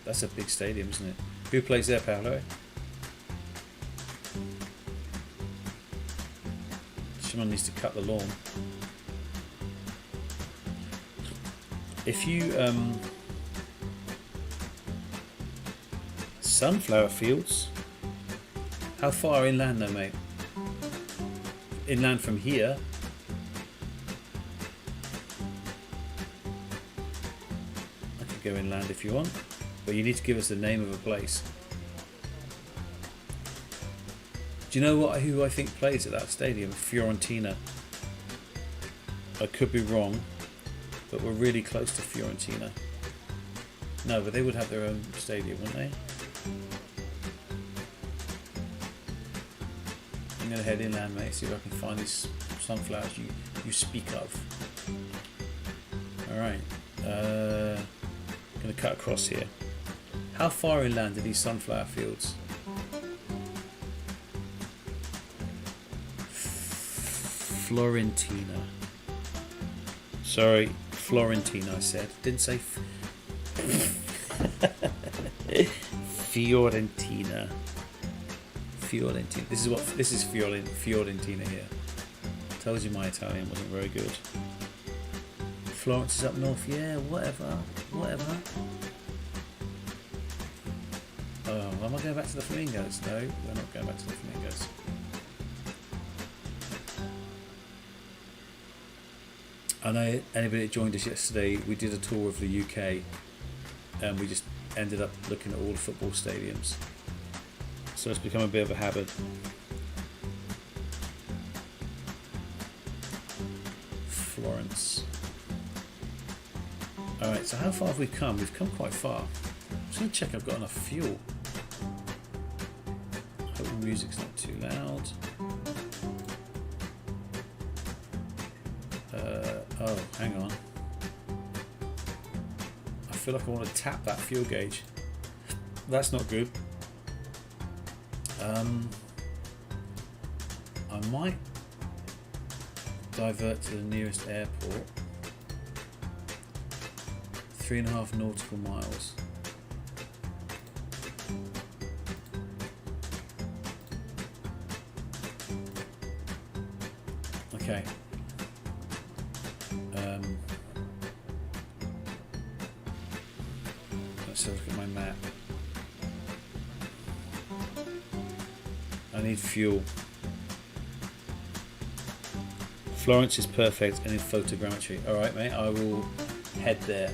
that's a big stadium, isn't it? Who plays there, Paolo? Someone needs to cut the lawn. If you sunflower fields. How far inland though, mate? Inland from here. I could go inland if you want, but you need to give us the name of a place. Do you know who I think plays at that stadium? Fiorentina. I could be wrong, but we're really close to Fiorentina. No, but they would have their own stadium, wouldn't they? I'm going to head inland, mate, see if I can find these sunflowers you speak of. Alright, going to cut across here. How far inland are these sunflower fields? Florentina. Sorry, Florentina I said. Didn't say Fiorentina. Fiorentina. This is Fiorentina here. Told you my Italian wasn't very good. Florence is up north. Yeah, whatever. Oh, am I going back to the flamingos? No, we're not going back to the flamingos. I know anybody that joined us yesterday, we did a tour of the UK and we just ended up looking at all the football stadiums. So it's become a bit of a habit. Florence. Alright, so how far have we come? We've come quite far. I'm just going to check I've got enough fuel. Hope the music's not too loud. Oh, hang on. I feel like I want to tap that fuel gauge. That's not good. I might divert to the nearest airport. 3.5 nautical miles. Okay. Let's have a look at my map. I need fuel. Florence is perfect and in photogrammetry. Alright mate, I will head there.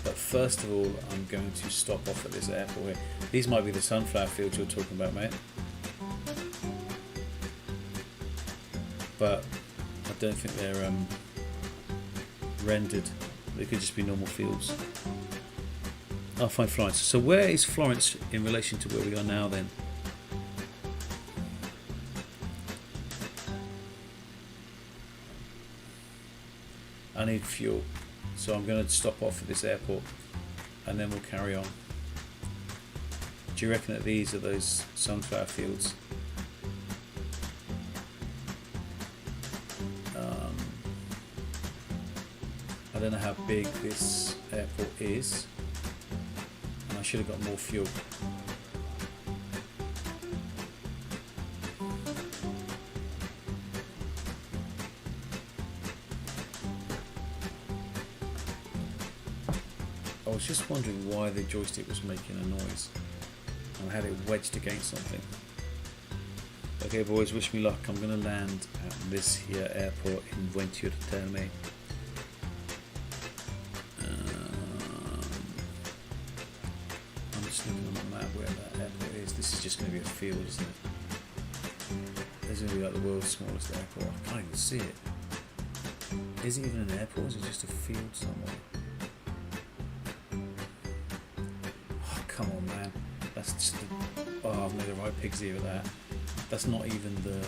But first of all, I'm going to stop off at this airport here. These might be the sunflower fields you're talking about, mate. But I don't think they're rendered. They could just be normal fields. I'll find Florence. So where is Florence in relation to where we are now then? I need fuel, so I'm going to stop off at this airport and then we'll carry on. Do you reckon that these are those sunflower fields? I don't know how big this airport is, and I should have got more fuel. I was just wondering why the joystick was making a noise. I had it wedged against something. Okay boys, wish me luck. I'm going to land at this here airport in Ventura Terme. I'm just looking on the map where that airport is. This is just going to be a field, isn't it? This is going to be like the world's smallest airport. I can't even see it. Is it even an airport? Is it just a field somewhere? Come on, man. That's just the... Oh, I've made the right pig's ear with that. That's not even the...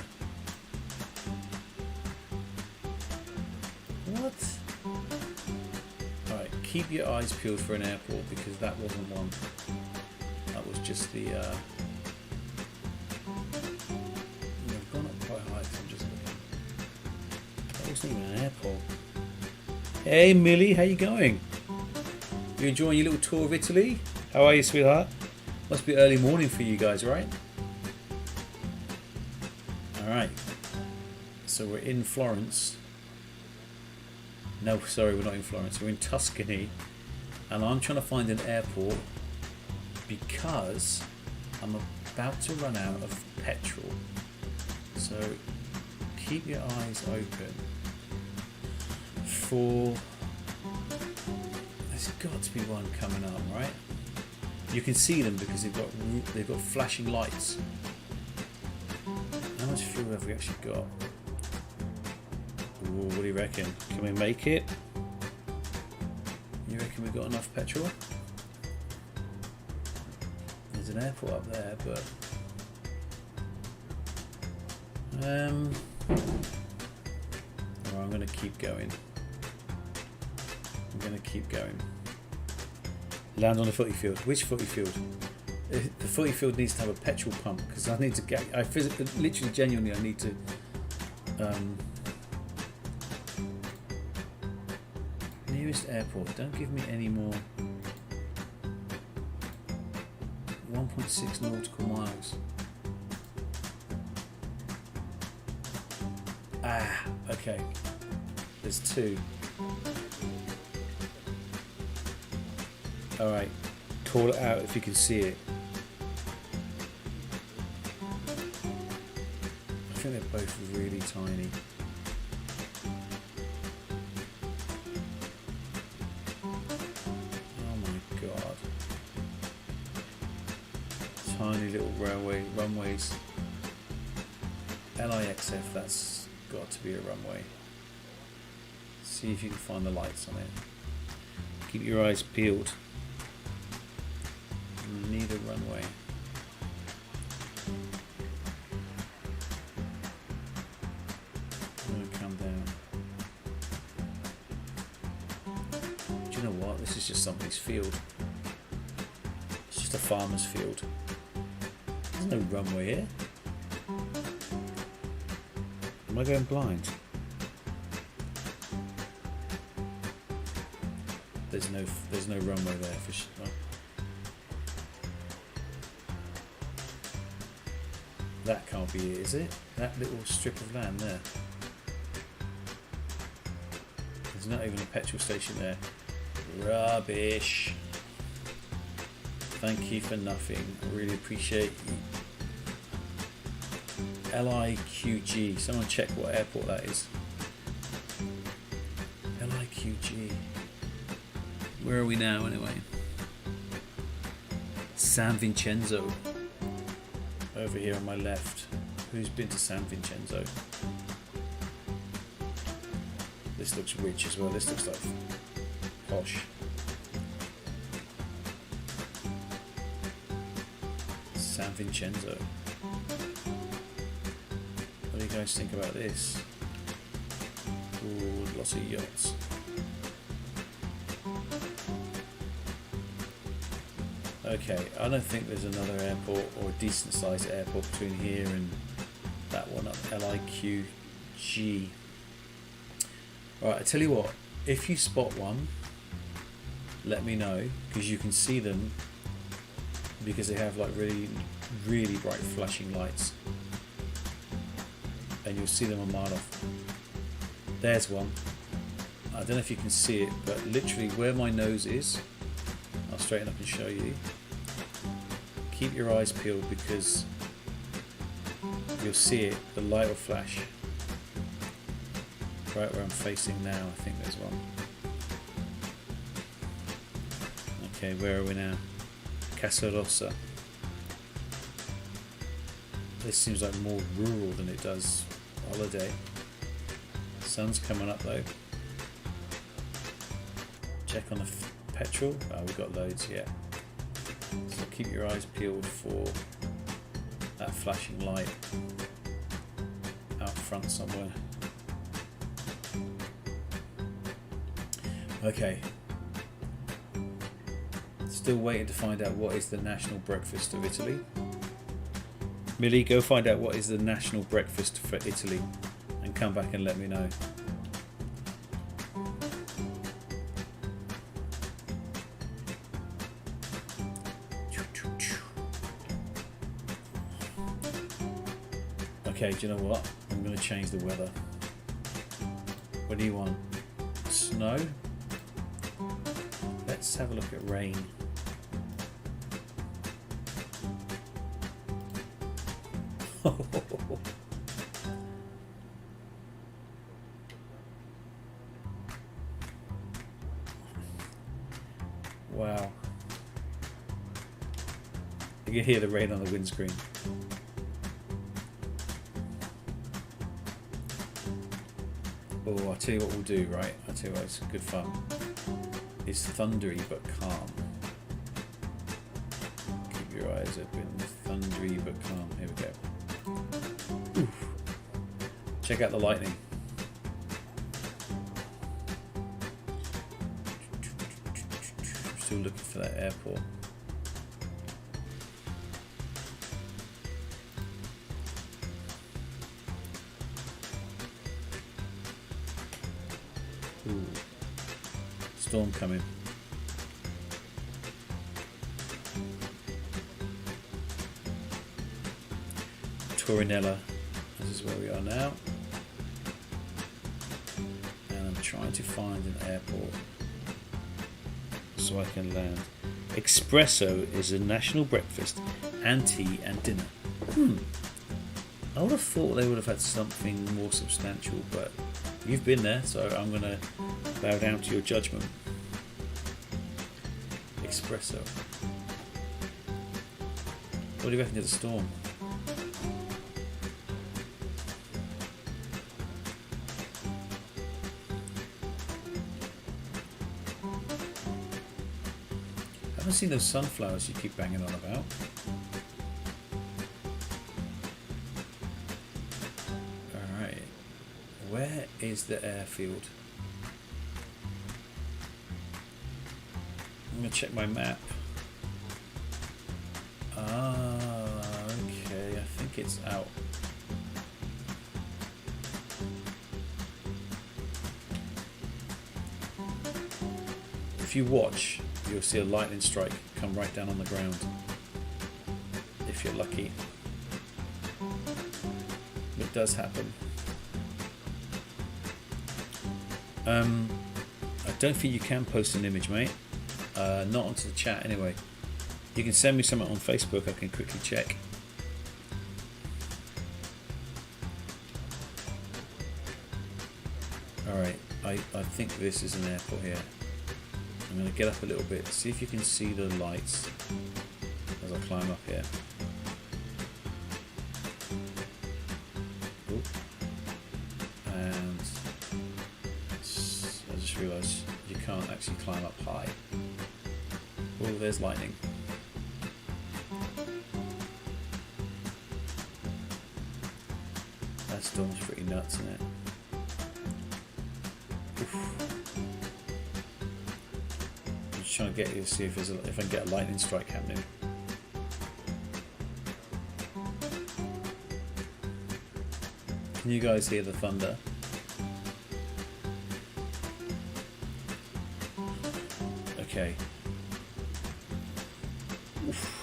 What? Alright, keep your eyes peeled for an airport because that wasn't one. That was just the... I've gone up quite high, so I'm just looking. That wasn't even an airport. Hey, Millie, how you going? You enjoying your little tour of Italy? How are you, sweetheart? Must be early morning for you guys, right? Alright. So we're in Florence. No, sorry, we're not in Florence. We're in Tuscany. And I'm trying to find an airport because I'm about to run out of petrol. So keep your eyes open for... There's got to be one coming up, right? You can see them because they've got flashing lights. How much fuel have we actually got? Ooh, what do you reckon? Can we make it? You reckon we've got enough petrol? There's an airport up there, but I'm going to keep going. I'm going to keep going. Land on the footy field. Which footy field? The footy field needs to have a petrol pump because I need to get. I physically, literally, genuinely, I need to. Nearest airport. Don't give me any more. 1.6 nautical miles. Ah, okay. There's two. Alright, call it out if you can see it. I think they're both really tiny. Oh my god. tiny little runways. LIXF, that's got to be a runway. See if you can find the lights on it. Keep your eyes peeled. You need a runway. I'm going to come down. Do you know what? This is just somebody's field. It's just a farmer's field. There's no runway here. Am I going blind? There's no runway there for sure. That can't be it, is it? That little strip of land there. There's not even a petrol station there. Rubbish. Thank you for nothing. I really appreciate you. LIQG. Someone check what airport that is. LIQG. Where are we now anyway? San Vincenzo. Over here on my left. Who's been to San Vincenzo? This looks rich as well. This looks like posh. San Vincenzo. What do you guys think about this? Ooh, lots of yachts. Okay, I don't think there's another airport or a decent sized airport between here and that one up, LIQG. Right, I tell you what, if you spot one, let me know, because you can see them because they have like really, really bright flashing lights. And you'll see them a mile off. There's one. I don't know if you can see it, but literally where my nose is, I'll straighten up and show you. Keep your eyes peeled because you'll see it, the light will flash. Right where I'm facing now, I think there's one. Okay, where are we now? Casa Rosa. This seems like more rural than it does holiday. Sun's coming up though. Check on the petrol. Oh, we've got loads, yeah. So keep your eyes peeled for that flashing light out front somewhere. Okay. Still waiting to find out what is the national breakfast of Italy. Millie, go find out what is the national breakfast for Italy and come back and let me know. Okay, do you know what? I'm going to change the weather. What do you want? Snow? Let's have a look at rain. Wow. You can hear the rain on the windscreen. Oh, I'll tell you what we'll do, right? I'll tell you what, it's good fun. It's thundery but calm. Keep your eyes open. Thundery but calm. Here we go. Oof. Check out the lightning. Still looking for that airport. Ooh. Storm coming. Torinella. This is where we are now. And I'm trying to find an airport so I can land. Espresso is a national breakfast and tea and dinner. I would have thought they would have had something more substantial, but you've been there, so I'm going to bow down to your judgment. Espresso. What do you reckon to the storm? I haven't seen those sunflowers you keep banging on about. Alright. Where is the airfield? I'm going to check my map. Okay. I think it's out. If you watch, you'll see a lightning strike come right down on the ground. If you're lucky. It does happen. I don't think you can post an image, mate. Not onto the chat anyway. You can send me something on Facebook, I can quickly check. Alright, I think this is an airport here. I'm going to get up a little bit, see if you can see the lights as I climb up here. Ooh. And I just realised you can't actually climb up high. Oh, there's lightning. That storm's pretty nuts, isn't it? I'm just trying to get you to see if I can get a lightning strike happening. Can you guys hear the thunder? Okay. Oof.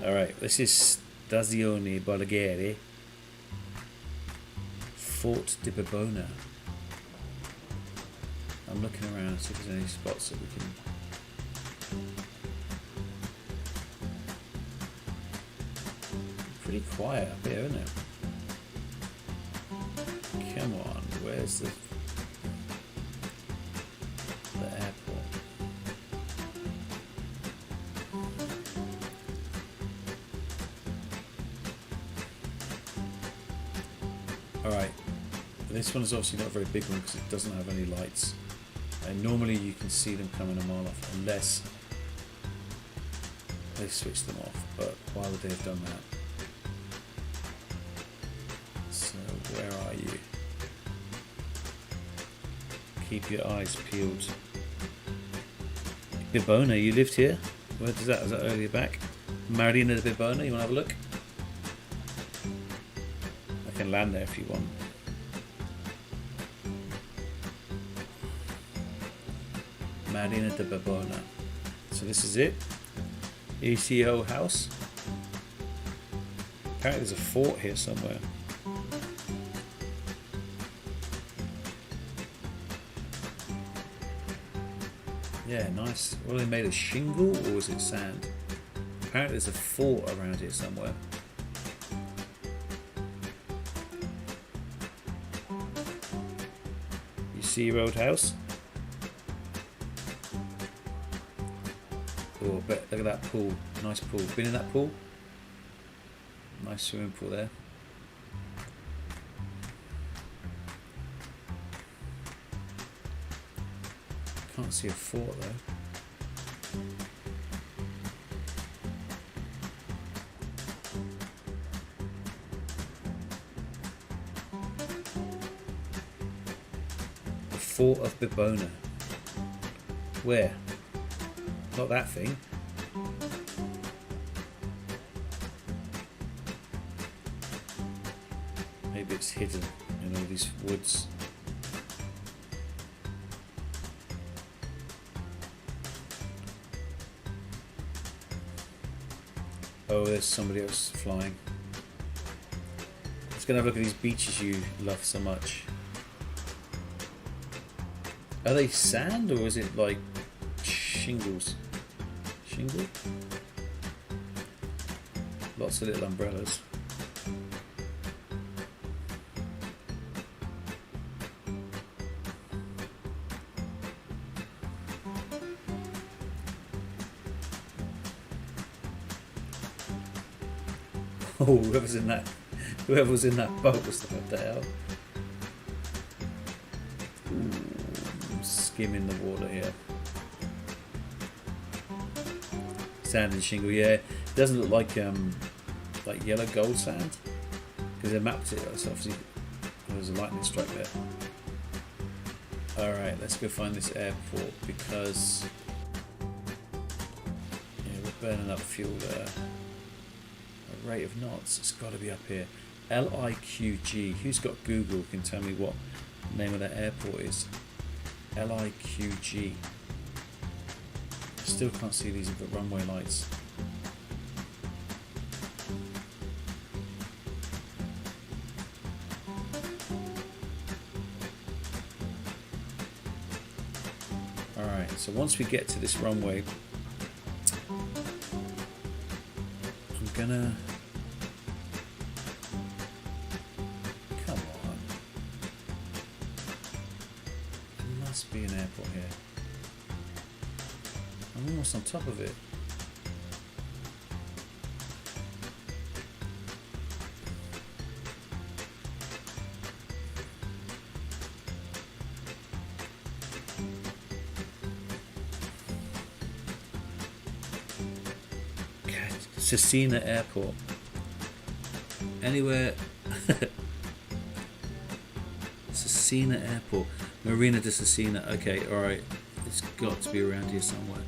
Alright, this is Stazione Borghese, Fort di Bibona. I'm looking around to see if there's any spots that we can... Pretty quiet up here, isn't it? Come on, where's the airport? Alright, this one is obviously not a very big one because it doesn't have any lights. And normally you can see them coming a mile off unless they've switched them off, but why would they have done that? So where are you? Keep your eyes peeled. Bibona, you lived here? Where does that? Was that earlier back? Marina de Bibona, you want to have a look? I can land there if you want. Marina de Bibona. So this is it. ECO house. Apparently there's a fort here somewhere. Yeah, nice. What are they made of, shingle or is it sand? Apparently there's a fort around here somewhere. You see your old house? Oh, but look at that pool. Nice pool. Been in that pool? Nice swimming pool there. Can't see a fort though. The Fort of Bibona. Where? Not that thing. Maybe it's hidden in all these woods. Oh, there's somebody else flying. Let's go and have a look at these beaches you love so much. Are they sand or is it like shingles? Shingle? Lots of little umbrellas. Oh, whoever was in that boat was the hell. Ooh, skimming the water here. Sand and shingle, yeah. It doesn't look like yellow gold sand because they mapped it. So obviously there's a lightning strike there. All right, let's go find this airport because we're burning up fuel there. A rate of knots. It's got to be up here. LIQG. Who's got Google can tell me what the name of that airport is. LIQG. Still can't see these with the runway lights. Alright, so once we get to this runway, I'm gonna... Come on. There must be an airport here. I'm almost on top of it. Cecina Airport. Anywhere. Cecina Airport. Marina de Cecina. Okay, alright. It's got to be around here somewhere.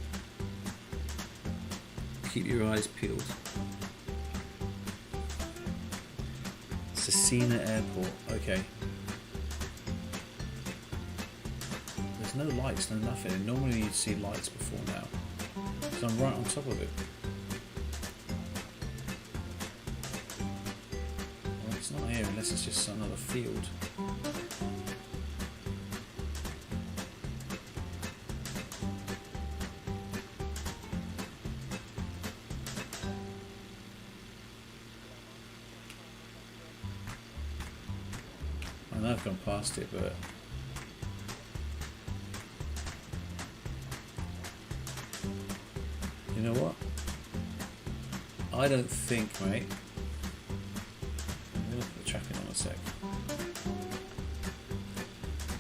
Keep your eyes peeled. Cecina Airport. Okay. There's no lights, no nothing. Normally you'd see lights before now. So I'm right on top of it. Well, it's not here unless it's just another field. I know I've gone past it, but you know what? I don't think, mate. Let me look at the tracking on a sec.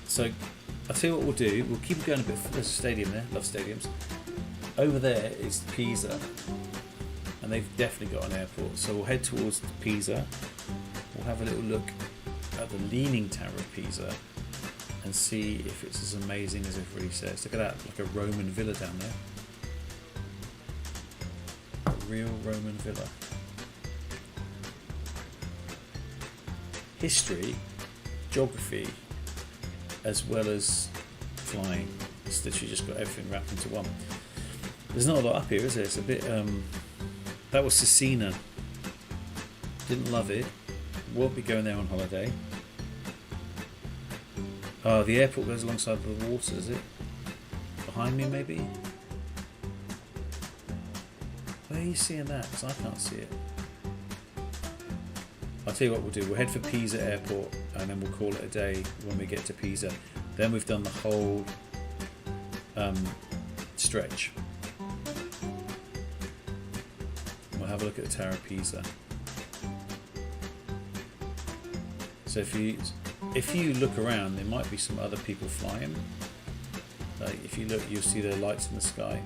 So, I'll tell you what we'll do. We'll keep going a bit. There's a stadium there. Love stadiums. Over there is Pisa, and they've definitely got an airport. So we'll head towards Pisa. We'll have a little look at the Leaning Tower of Pisa and see if it's as amazing as everybody says. Look at that, like a Roman villa down there. A real Roman villa. History, geography, as well as flying. It's literally just got everything wrapped into one. There's not a lot up here, is there? It's a bit, that was Cecina. Didn't love it. Won't be going there on holiday. Oh, the airport goes alongside the water, is it? Behind me, maybe? Where are you seeing that? Because I can't see it. I'll tell you what we'll do. We'll head for Pisa Airport and then we'll call it a day when we get to Pisa. Then we've done the whole stretch. We'll have a look at the Tower of Pisa. So if you look around, there might be some other people flying. Like if you look, you'll see the lights in the sky.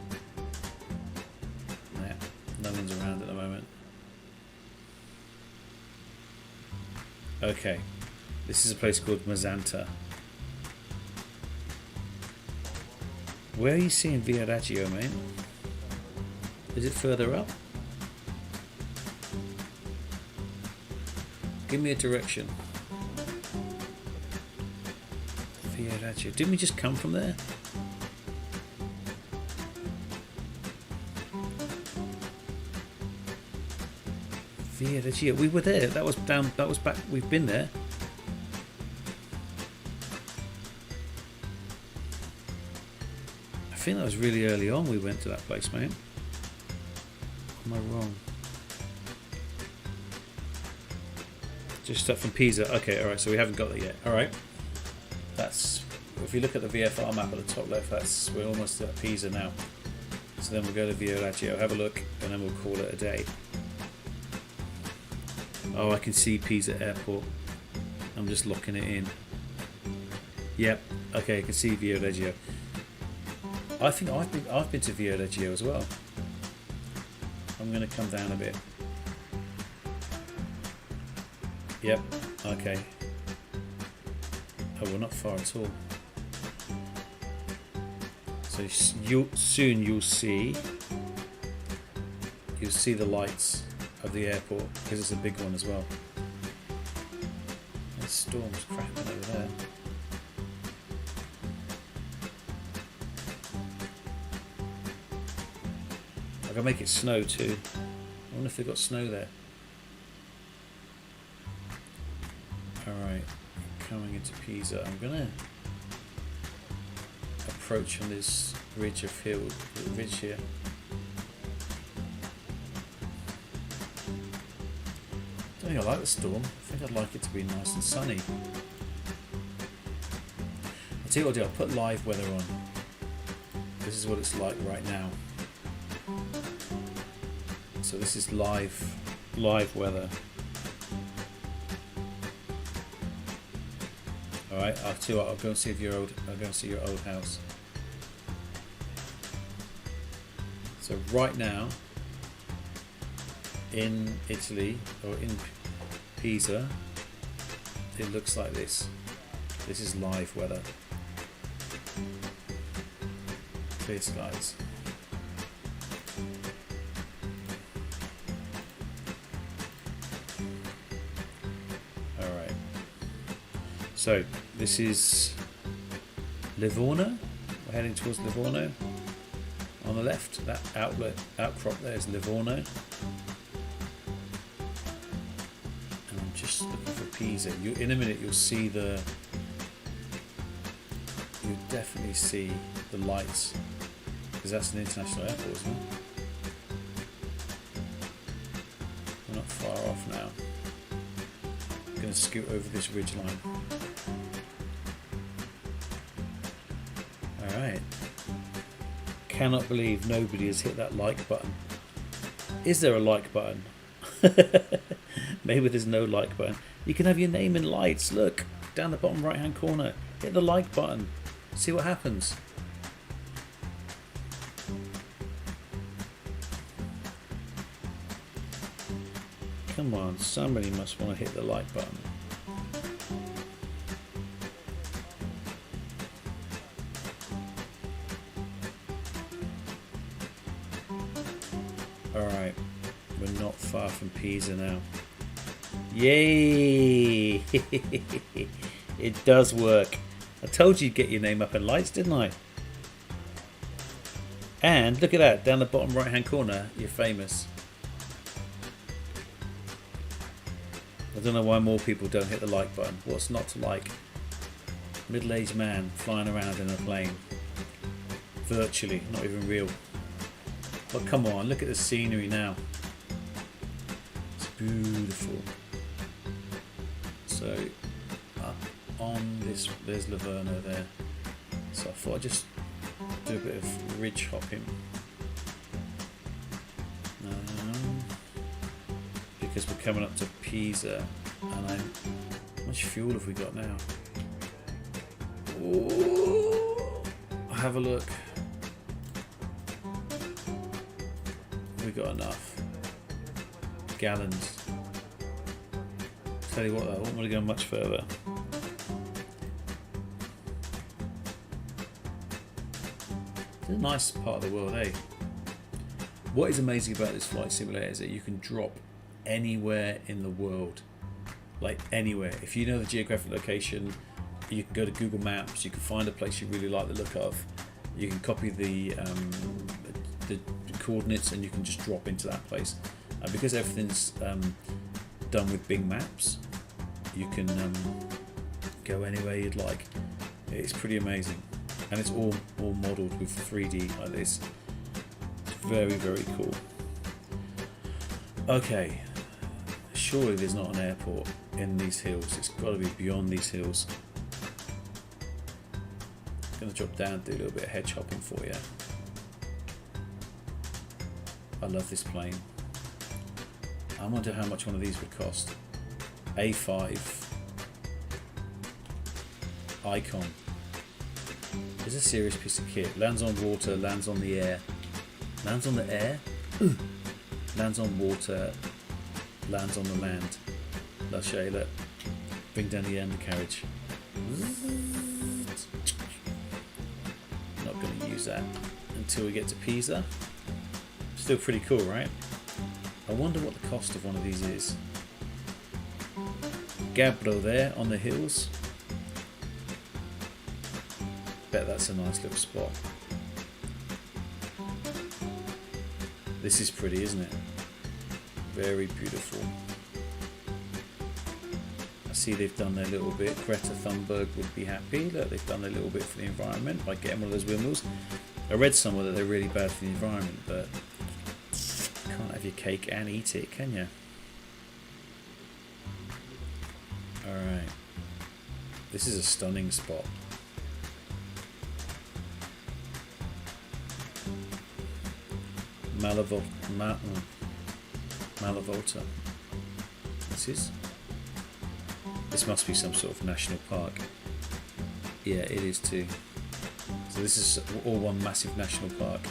Yeah, no one's around at the moment. Okay, this is a place called Mazzanta. Where are you seeing Via Reggio, mate? Is it further up? Give me a direction. Via Reggio. Didn't we just come from there? Via Reggio. We were there. That was down. That was back. We've been there. I think that was really early on. We went to that place, mate. Am I wrong? Just up from Pisa. Okay, all right. So we haven't got that yet. All right. That's, if you look at the VFR map at the top left, that's, we're almost at Pisa now. So then we'll go to Via Reggio, have a look, and then we'll call it a day. Oh, I can see Pisa Airport. I'm just locking it in. Yep. Okay, I can see Viareggio. I think I've been to Viareggio as well. I'm going to come down a bit. Yep. Okay. Oh, we're not far at all. So soon you'll see the lights of the airport because it's a big one as well. The storm's cracking over there. I can make it snow too. I wonder if they've got snow there. Alright, coming into Pisa. I'm gonna approach on this ridge of hill, ridge here. I don't think I like the storm. I think I'd like it to be nice and sunny. I'll tell you what I'll do, I'll put live weather on. This is what it's like right now. So this is live weather. Alright, I'll tell you what, I'll go and see your old house. So right now in Italy or in Pisa it looks like this. This is live weather. Clear skies. Alright. So this is Livorno. We're heading towards Livorno. On the left, that outcrop there is Livorno. And I'm just looking for Pisa. In a minute you'll definitely see the lights, because that's an international airport, isn't it? We're not far off now. I'm going to scoot over this ridge line. Alright. Cannot believe nobody has hit that like button. Is there a like button? Maybe there's no like button. You can have your name in lights. Look, down the bottom right hand corner. Hit the like button. See what happens. Come on, somebody must want to hit the like button. Alright, we're not far from Pisa now. Yay! It does work. I told you you'd get your name up in lights, didn't I? And look at that, down the bottom right hand corner, you're famous. I don't know why more people don't hit the like button. What's not to like? Middle-aged man flying around in a plane. Virtually, not even real. But come on, look at the scenery now. It's beautiful. So, up on this, there's Livorno there. So I thought I'd just do a bit of ridge hopping. Because we're coming up to Pisa, and how much fuel have we got now? Ooh, have a look. We got enough gallons. Tell you what, though, I won't want to go much further. It's a nice part of the world, eh? What is amazing about this flight simulator is that you can drop anywhere in the world, like anywhere. If you know the geographic location, you can go to Google Maps, you can find a place you really like the look of, you can copy the coordinates and you can just drop into that place. And because everything's done with Bing Maps, you can go anywhere you'd like. It's pretty amazing, and it's all modelled with 3D like this. It's very, very cool. Okay, surely there's not an airport in these hills. It's got to be beyond these hills. I'm going to drop down, do a little bit of hedge hopping for you. I love this plane. I wonder how much one of these would cost. A5 Icon. It's a serious piece of kit. Lands on water, lands on the air. Lands on the air? Lands on water, lands on the land. I'll show you, look. Bring down the undercarriage. Not going to use that until we get to Pisa. Still pretty cool, right? I wonder what the cost of one of these is. Gabbro there on the hills. Bet that's a nice little spot. This is pretty, isn't it? Very beautiful. I see they've done their little bit. Greta Thunberg would be happy. Look, they've done their little bit for the environment by getting one of those windmills. I read somewhere that they're really bad for the environment, but can't have your cake and eat it, can you? Alright. This is a stunning spot. Malavolta. This must be some sort of national park. Yeah, it is too. So this is all one massive national park.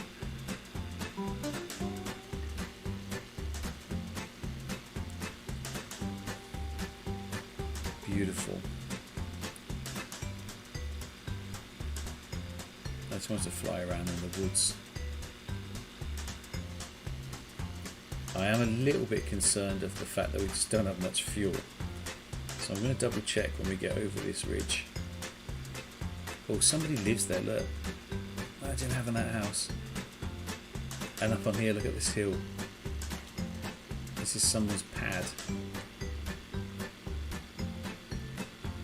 Beautiful. I just wanted to fly around in the woods. I am a little bit concerned of the fact that we just don't have much fuel. So I'm going to double check when we get over this ridge. Oh, somebody lives there, look. Imagine having that house. And up on here, look at this hill. This is someone's pad.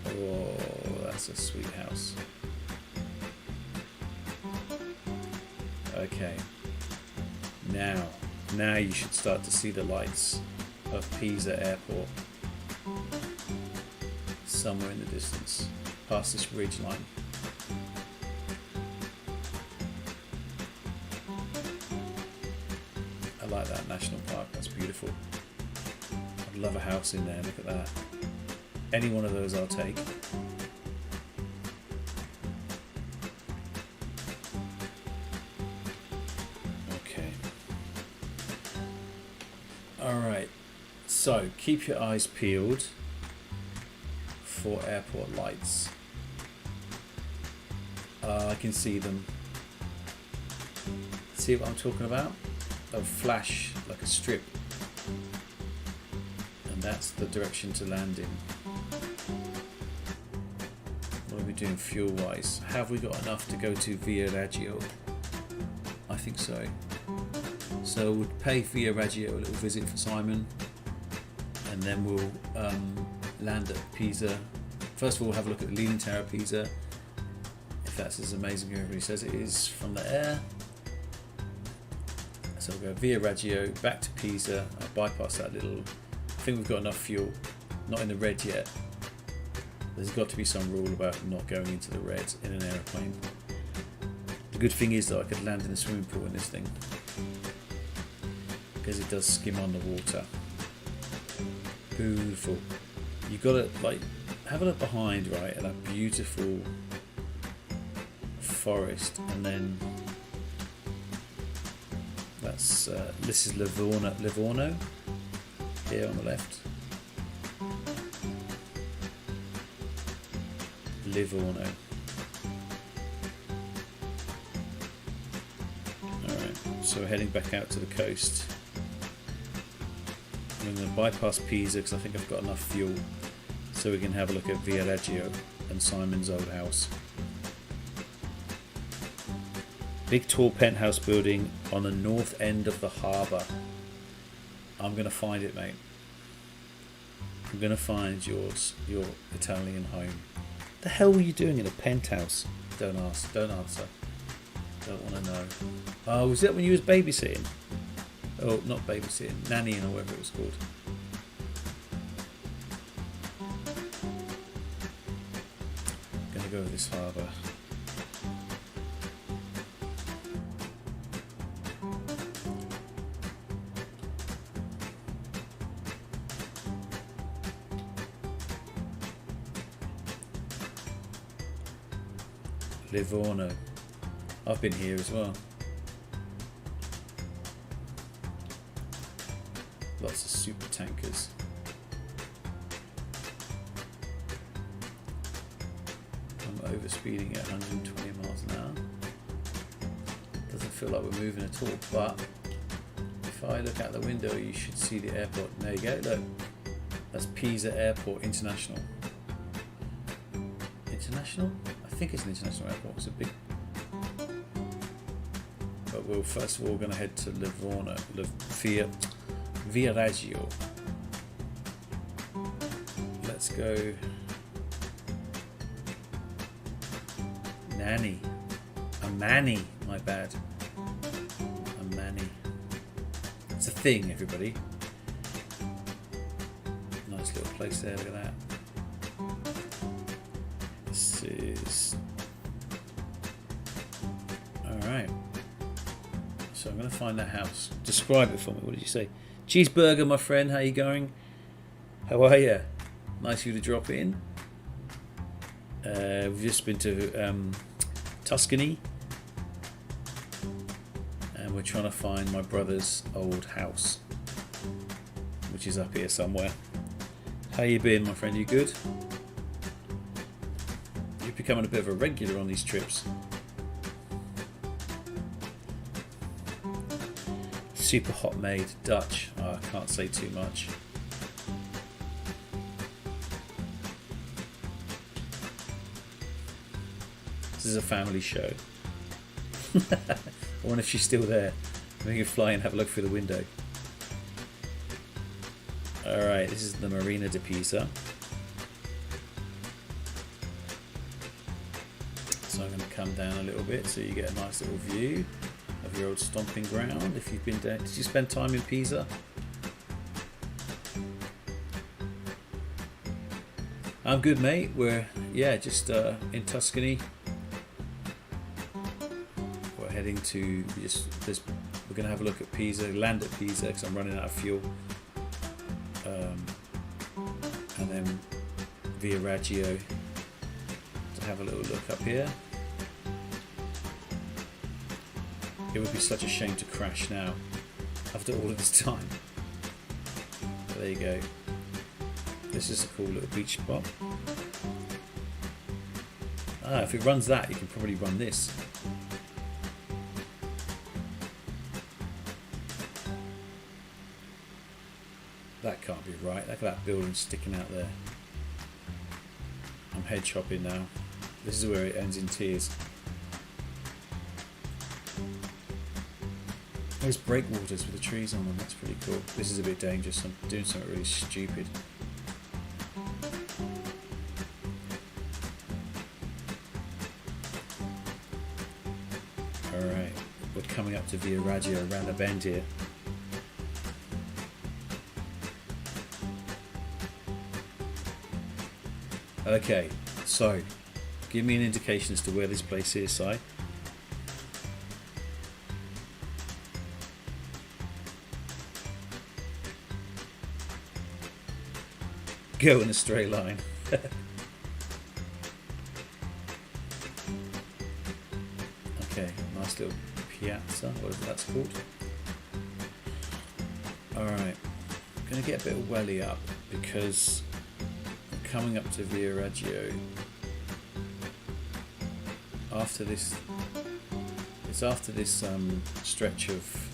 Oh, that's a sweet house. Okay. Now you should start to see the lights of Pisa Airport. Somewhere in the distance, past this ridge line. I like that national park, that's beautiful. I'd love a house in there, look at that. Any one of those I'll take. Okay. Alright, so keep your eyes peeled for airport lights. I can see them. See what I'm talking about? They'll flash like a strip. And that's the direction to land in. What are we doing fuel wise? Have we got enough to go to Via Reggio? I think so. So we'll pay Via Reggio a little visit for Simon. And then we'll land at Pisa. First of all, we'll have a look at the Leaning Tower of Pisa. If that's as amazing as everybody says it is from the air. So we'll go Via Reggio, back to Pisa. I'll bypass that little... I think we've got enough fuel. Not in the red yet. There's got to be some rule about not going into the red in an aeroplane. The good thing is that I could land in a swimming pool in this thing. Because it does skim on the water. Beautiful. You've got to like have a look behind, right, at that beautiful forest, and then that's this is Livorno here on the left. Livorno. Alright, so we're heading back out to the coast. I'm going to bypass Pisa because I think I've got enough fuel so we can have a look at Via Reggio and Simon's old house. Big tall penthouse building on the north end of the harbour. I'm going to find it, mate. I'm going to find yours, your Italian home. The hell were you doing in a penthouse? Don't ask, don't answer. Don't want to know. Oh, was that when you was babysitting? Oh, not babysitting, nannying or whatever it was called. I'm going to go with this harbour. Livorno. I've been here as well. Lots of super tankers. I'm overspeeding at 120 miles an hour. Doesn't feel like we're moving at all, but if I look out the window, you should see the airport. There you go, look. That's Pisa Airport International. International? I think it's an international airport. It's a big... But we'll first of all going to head to Livorno, Via Reggio. Let's go. Nanny. A manny, my bad. A manny. It's a thing, everybody. Nice little place there, look at that. This is... Alright. So I'm going to find that house. Describe it for me. What did you say? Cheeseburger, my friend. How you going? How are you? Nice of you to drop in. We've just been to Tuscany. And we're trying to find my brother's old house, which is up here somewhere. How you been, my friend? You good? You're becoming a bit of a regular on these trips. Super hot made Dutch. Oh, I can't say too much. This is a family show. I wonder if she's still there. We can fly and have a look through the window. Alright, this is the Marina di Pisa. So I'm going to come down a little bit so you get a nice little view of your old stomping ground. If you've been there, did you spend time in Pisa? I'm good, mate. We're just in Tuscany. We're heading to we're going to have a look at Pisa, land at Pisa because I'm running out of fuel, and then Via Reggio to have a little look up here. It would be such a shame to crash now after all of this time. But there you go. This is a cool little beach spot. If it runs that, you can probably run this. That can't be right. Look at that building sticking out there. I'm head chopping now. This is where it ends in tears. There's breakwaters with the trees on them. That's pretty cool. This is a bit dangerous. I'm doing something really stupid. Alright, we're coming up to Via Reggio around the bend here. Okay, so give me an indication as to where this place is, Si. Go in a straight line. Okay, nice little piazza, whatever that's called. Alright, I'm going to get a bit of welly up because I'm coming up to Via Reggio. After this, it's after this stretch of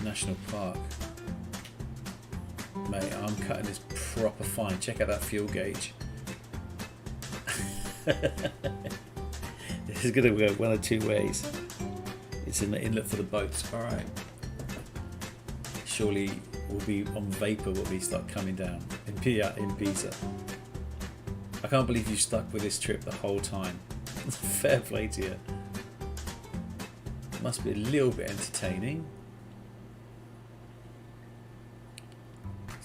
national park. Mate, I'm cutting this proper fine. Check out that fuel gauge. This is going to go one of two ways. It's in the inlet for the boats. Alright. Surely we'll be on vapor when we start coming down in Pisa. I can't believe you stuck with this trip the whole time. Fair play to you. Must be a little bit entertaining.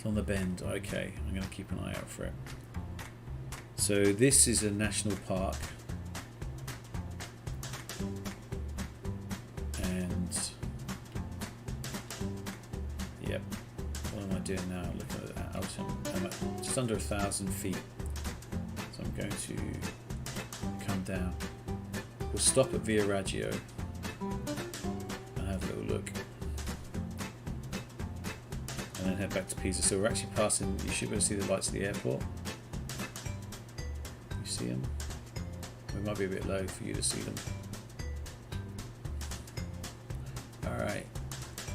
On the bend. Okay, I'm going to keep an eye out for it. So this is a national park, and yep, what am I doing now? Looking at that, I'm at just under 1,000 feet, so I'm going to down. We'll stop at Via Raggio and have a little look. And then head back to Pisa. So we're actually passing, you should be able to see the lights of the airport. You see them? We might be a bit low for you to see them. Alright,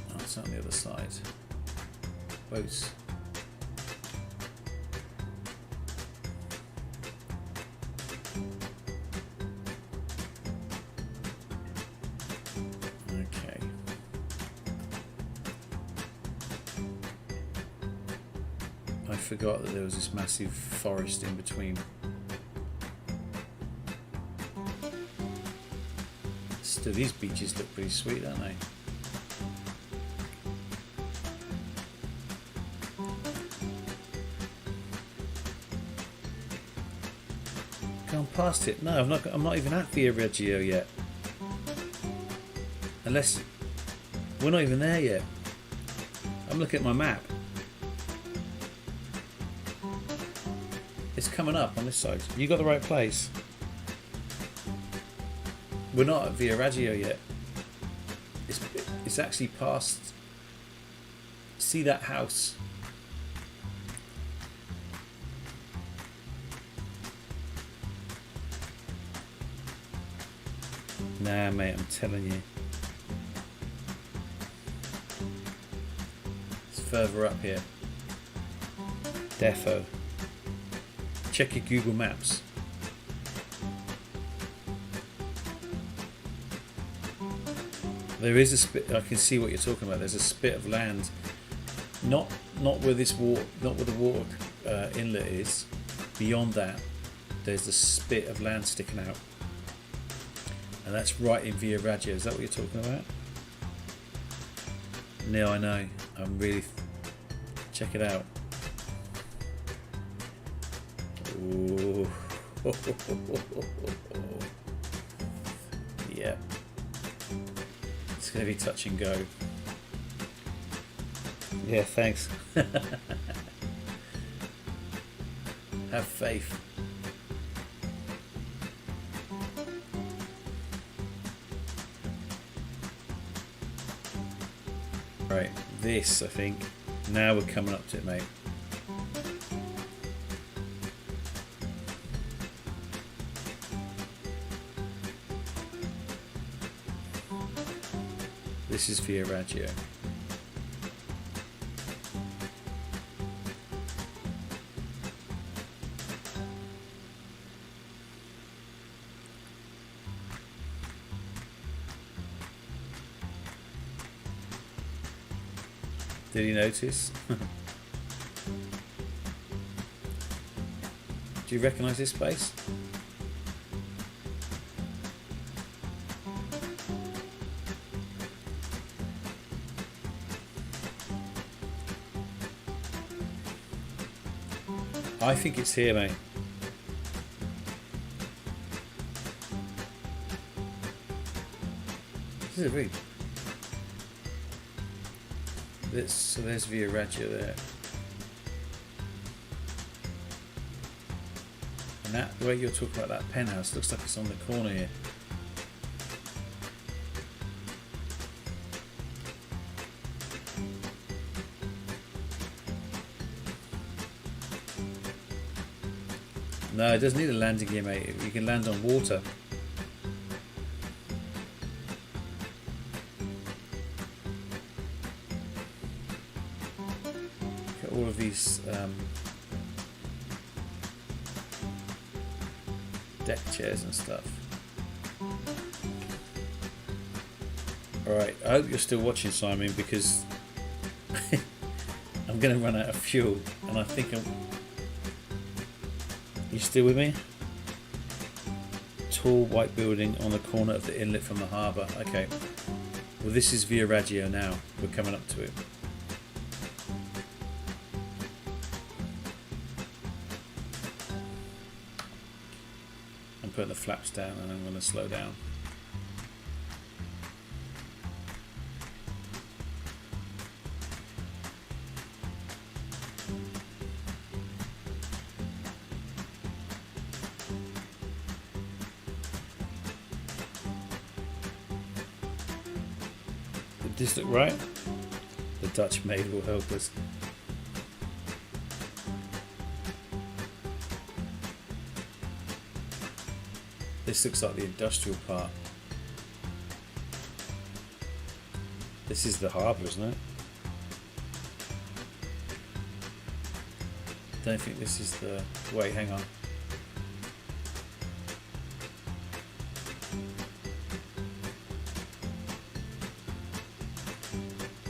that's on the other side. Boats. Okay. I forgot that there was this massive forest in between. Still, these beaches look pretty sweet, don't they? Gone past it. No, I'm not even at Via Reggio yet. Unless we're not even there yet. I'm looking at my map. It's coming up on this side. You got the right place. We're not at Via Raggio yet. It's actually past. See that house? Nah, mate, I'm telling you. It's further up here. Defo. Check your Google Maps. There is a spit. I can see what you're talking about. There's a spit of land, not where this water, not where the water inlet is. Beyond that, there's a spit of land sticking out, and that's right in Via Raggio. Is that what you're talking about? No, I know. I'm really. Check it out. Ooh. Yeah. It's going to be touch and go. Yeah, thanks. Have faith. Right, this, I think. Now we're coming up to it, mate. This is Via Raggio. Did you notice? Do you recognise this place? I think it's here, mate. This is a really... So there's Via Raggio there. And that, the way you're talking about that penthouse, looks like it's on the corner here. No, it doesn't need a landing gear, mate. You can land on water. Look at all of these deck chairs and stuff. Alright, I hope you're still watching, Simon, because I'm going to run out of fuel, and I think I'm... You still with me? Tall white building on the corner of the inlet from the harbour. Okay. Well, this is Via Raggio now. We're coming up to it. I'm putting the flaps down and I'm going to slow down. this look right? The Dutch maid will help us. This looks like the industrial part. This is the harbour, isn't it? Don't think this is the... Wait, hang on.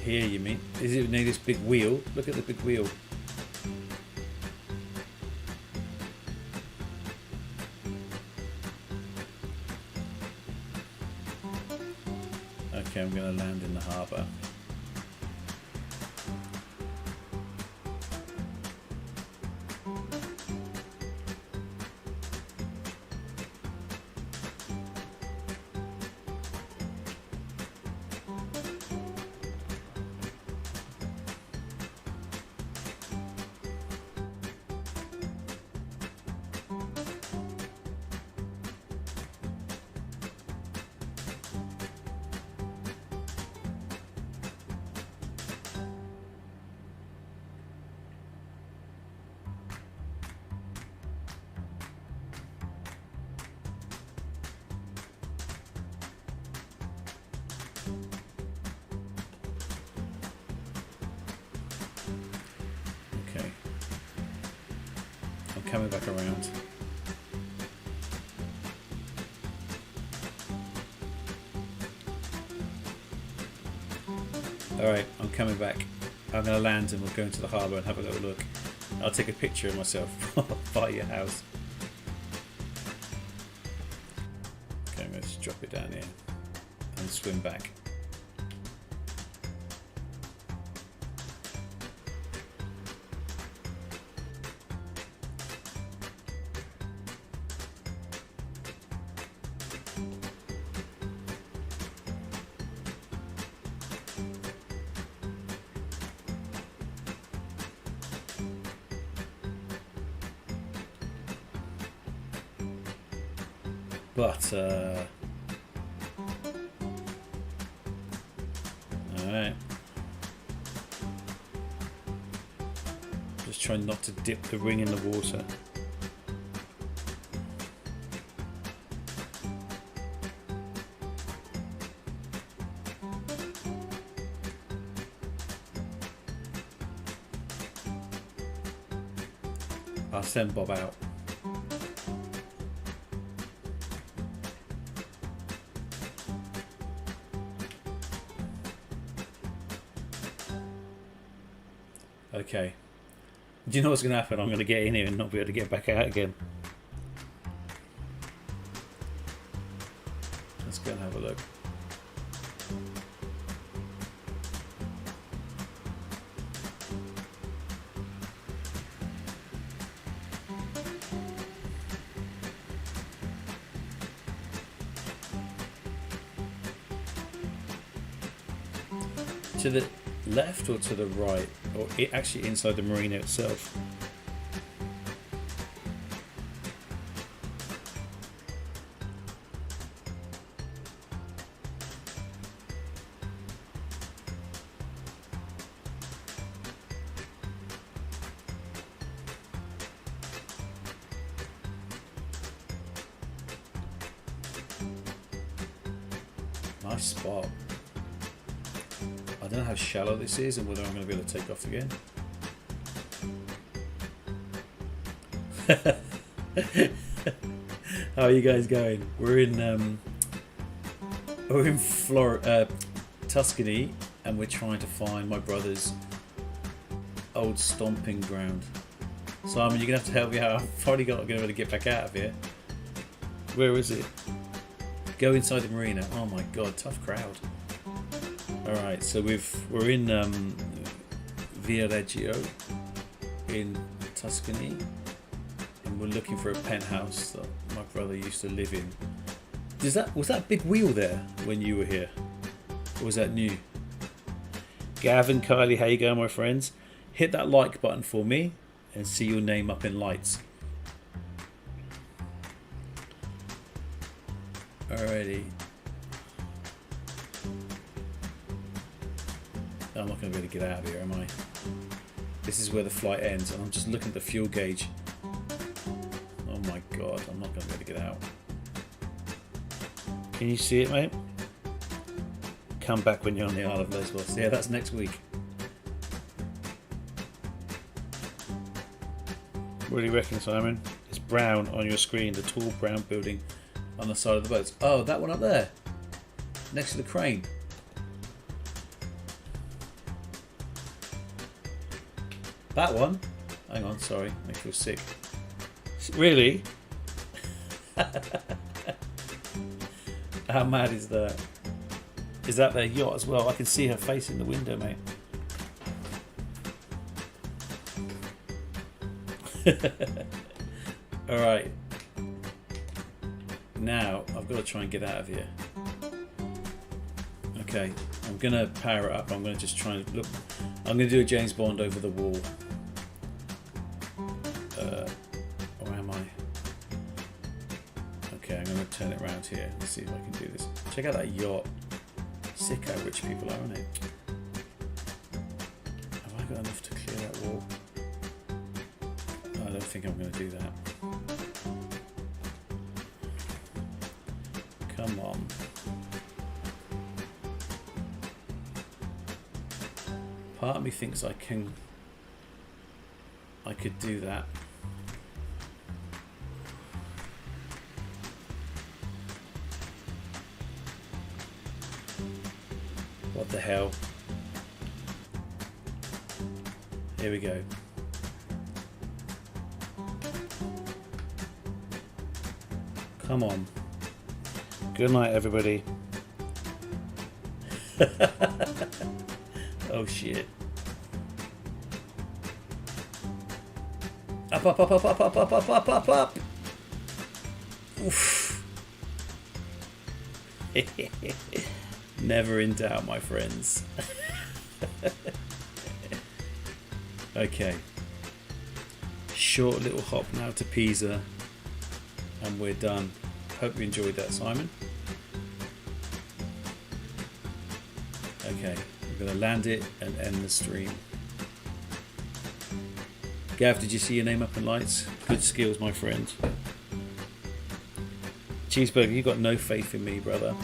Here, you mean? Is it near this big wheel? Look at the big wheel. Okay, I'm going to land in the harbour. Coming back around. Alright, I'm coming back. I'm going to land and we'll go into the harbour and have a little look. I'll take a picture of myself by your house. Okay, I'm going to just drop it down here and swim back. But, alright. Just trying not to dip the ring in the water. I'll send Bob out. Okay. Do you know what's going to happen? I'm going to get in here and not be able to get back out again. Let's go and have a look. To the left or to the right, or actually inside the marina itself? Nice spot. I don't know how shallow this is and whether I'm going to be able to take off again. How are you guys going? We're in Tuscany, and we're trying to find my brother's old stomping ground. Simon, you're gonna have to help me out. I've probably not going to be able to get back out of here. Where is it? Go inside the marina. Oh my god, tough crowd. Alright, so we're in Viareggio in Tuscany, and we're looking for a penthouse that my brother used to live in. Was that big wheel there when you were here? Or was that new? Gavin, Kylie, how you going, my friends? Hit that like button for me and see your name up in lights. Alrighty. I'm not going to be able to get out of here, am I? This is where the flight ends, and I'm just looking at the fuel gauge. Oh my god, I'm not going to be able to get out. Can you see it, mate? Come back when you're on the Isle of Lesbos. Yeah, that's next week. What do you reckon, Simon? It's brown on your screen, the tall brown building on the side of the boats. Oh, that one up there, next to the crane. That one? Hang on, sorry, make me feel sick. Really? How mad is that? Is that their yacht as well? I can see her face in the window, mate. Alright. Now, I've got to try and get out of here. Okay, I'm going to power it up. I'm going to just try and look. I'm going to do a James Bond over the wall. Or am I? Okay, I'm going to turn it around here. Let's see if I can do this. Check out that yacht. Sick how rich people are, aren't they? Have I got enough to clear that wall? I don't think I'm going to do that. Come on. Part of me thinks I could do that. What the hell? Here we go. Come on. Good night, everybody. Oh shit. Up, up, up, up, up, up, up, up, up, up, up. Oof. Never in doubt, my friends. Okay. Short little hop now to Pisa. And we're done. Hope you enjoyed that, Simon. Okay, I'm going to land it and end the stream. Gav, did you see your name up in lights? Good skills, my friend. Cheeseburger, you got no faith in me, brother.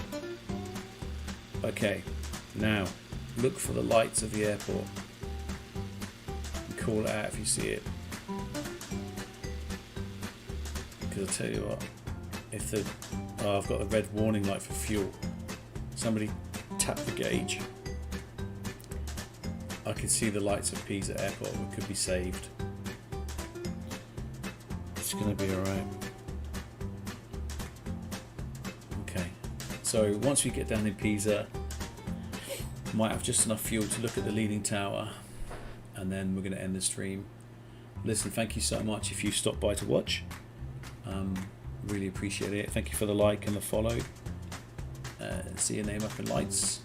Okay, now look for the lights of the airport. And call it out if you see it. Because I'll tell you what, if the I've got a red warning light for fuel. Somebody tap the gauge. I can see the lights of Pisa Airport. We could be saved. It's going to be alright. Okay, so once we get down in Pisa, might have just enough fuel to look at the leaning tower, and then we're going to end the stream. Listen, thank you so much if you stopped by to watch. Really appreciate it. Thank you for the like and the follow. See your name up in lights.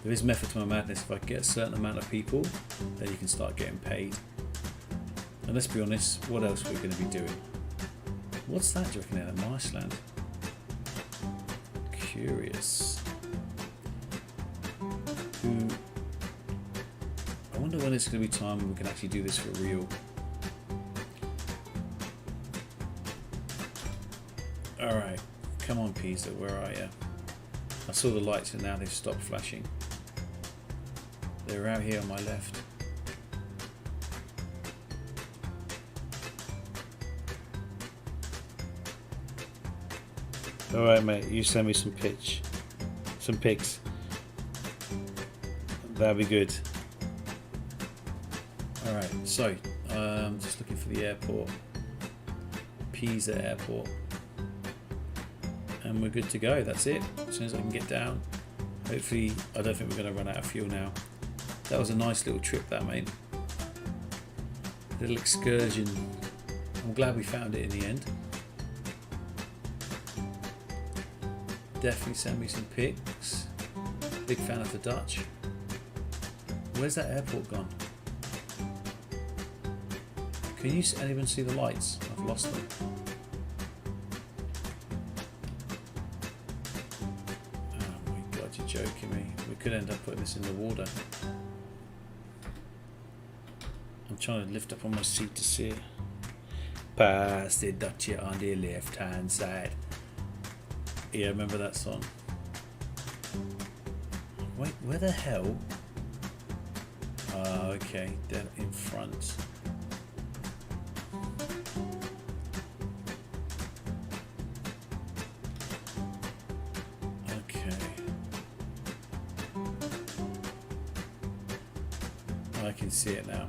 There is method to my madness. If I get a certain amount of people, then you can start getting paid. And let's be honest, what else we're going to be doing? What's that, do you reckon, out of marshland? Curious. I wonder when it's going to be time when we can actually do this for real. Alright, come on Pisa, where are you? I saw the lights and now they've stopped flashing. They're out here on my left. Alright mate, you send me some pics. That'd be good. Alright, so just looking for the airport. Pisa Airport. And we're good to go. That's it. As soon as I can get down. Hopefully, I don't think we're going to run out of fuel now. That was a nice little trip, that, mate. Little excursion. I'm glad we found it in the end. Definitely send me some pics. Big fan of the Dutch. Where's that airport gone? Can you anyone see the lights? I've lost them. Oh my god, you're joking me. We're could end up putting this in the water. I'm trying to lift up on my seat to see it. Pass the Dutchie on the left hand side. Yeah, remember that song? Wait, where the hell? Okay, they're in front. Okay. I can see it now.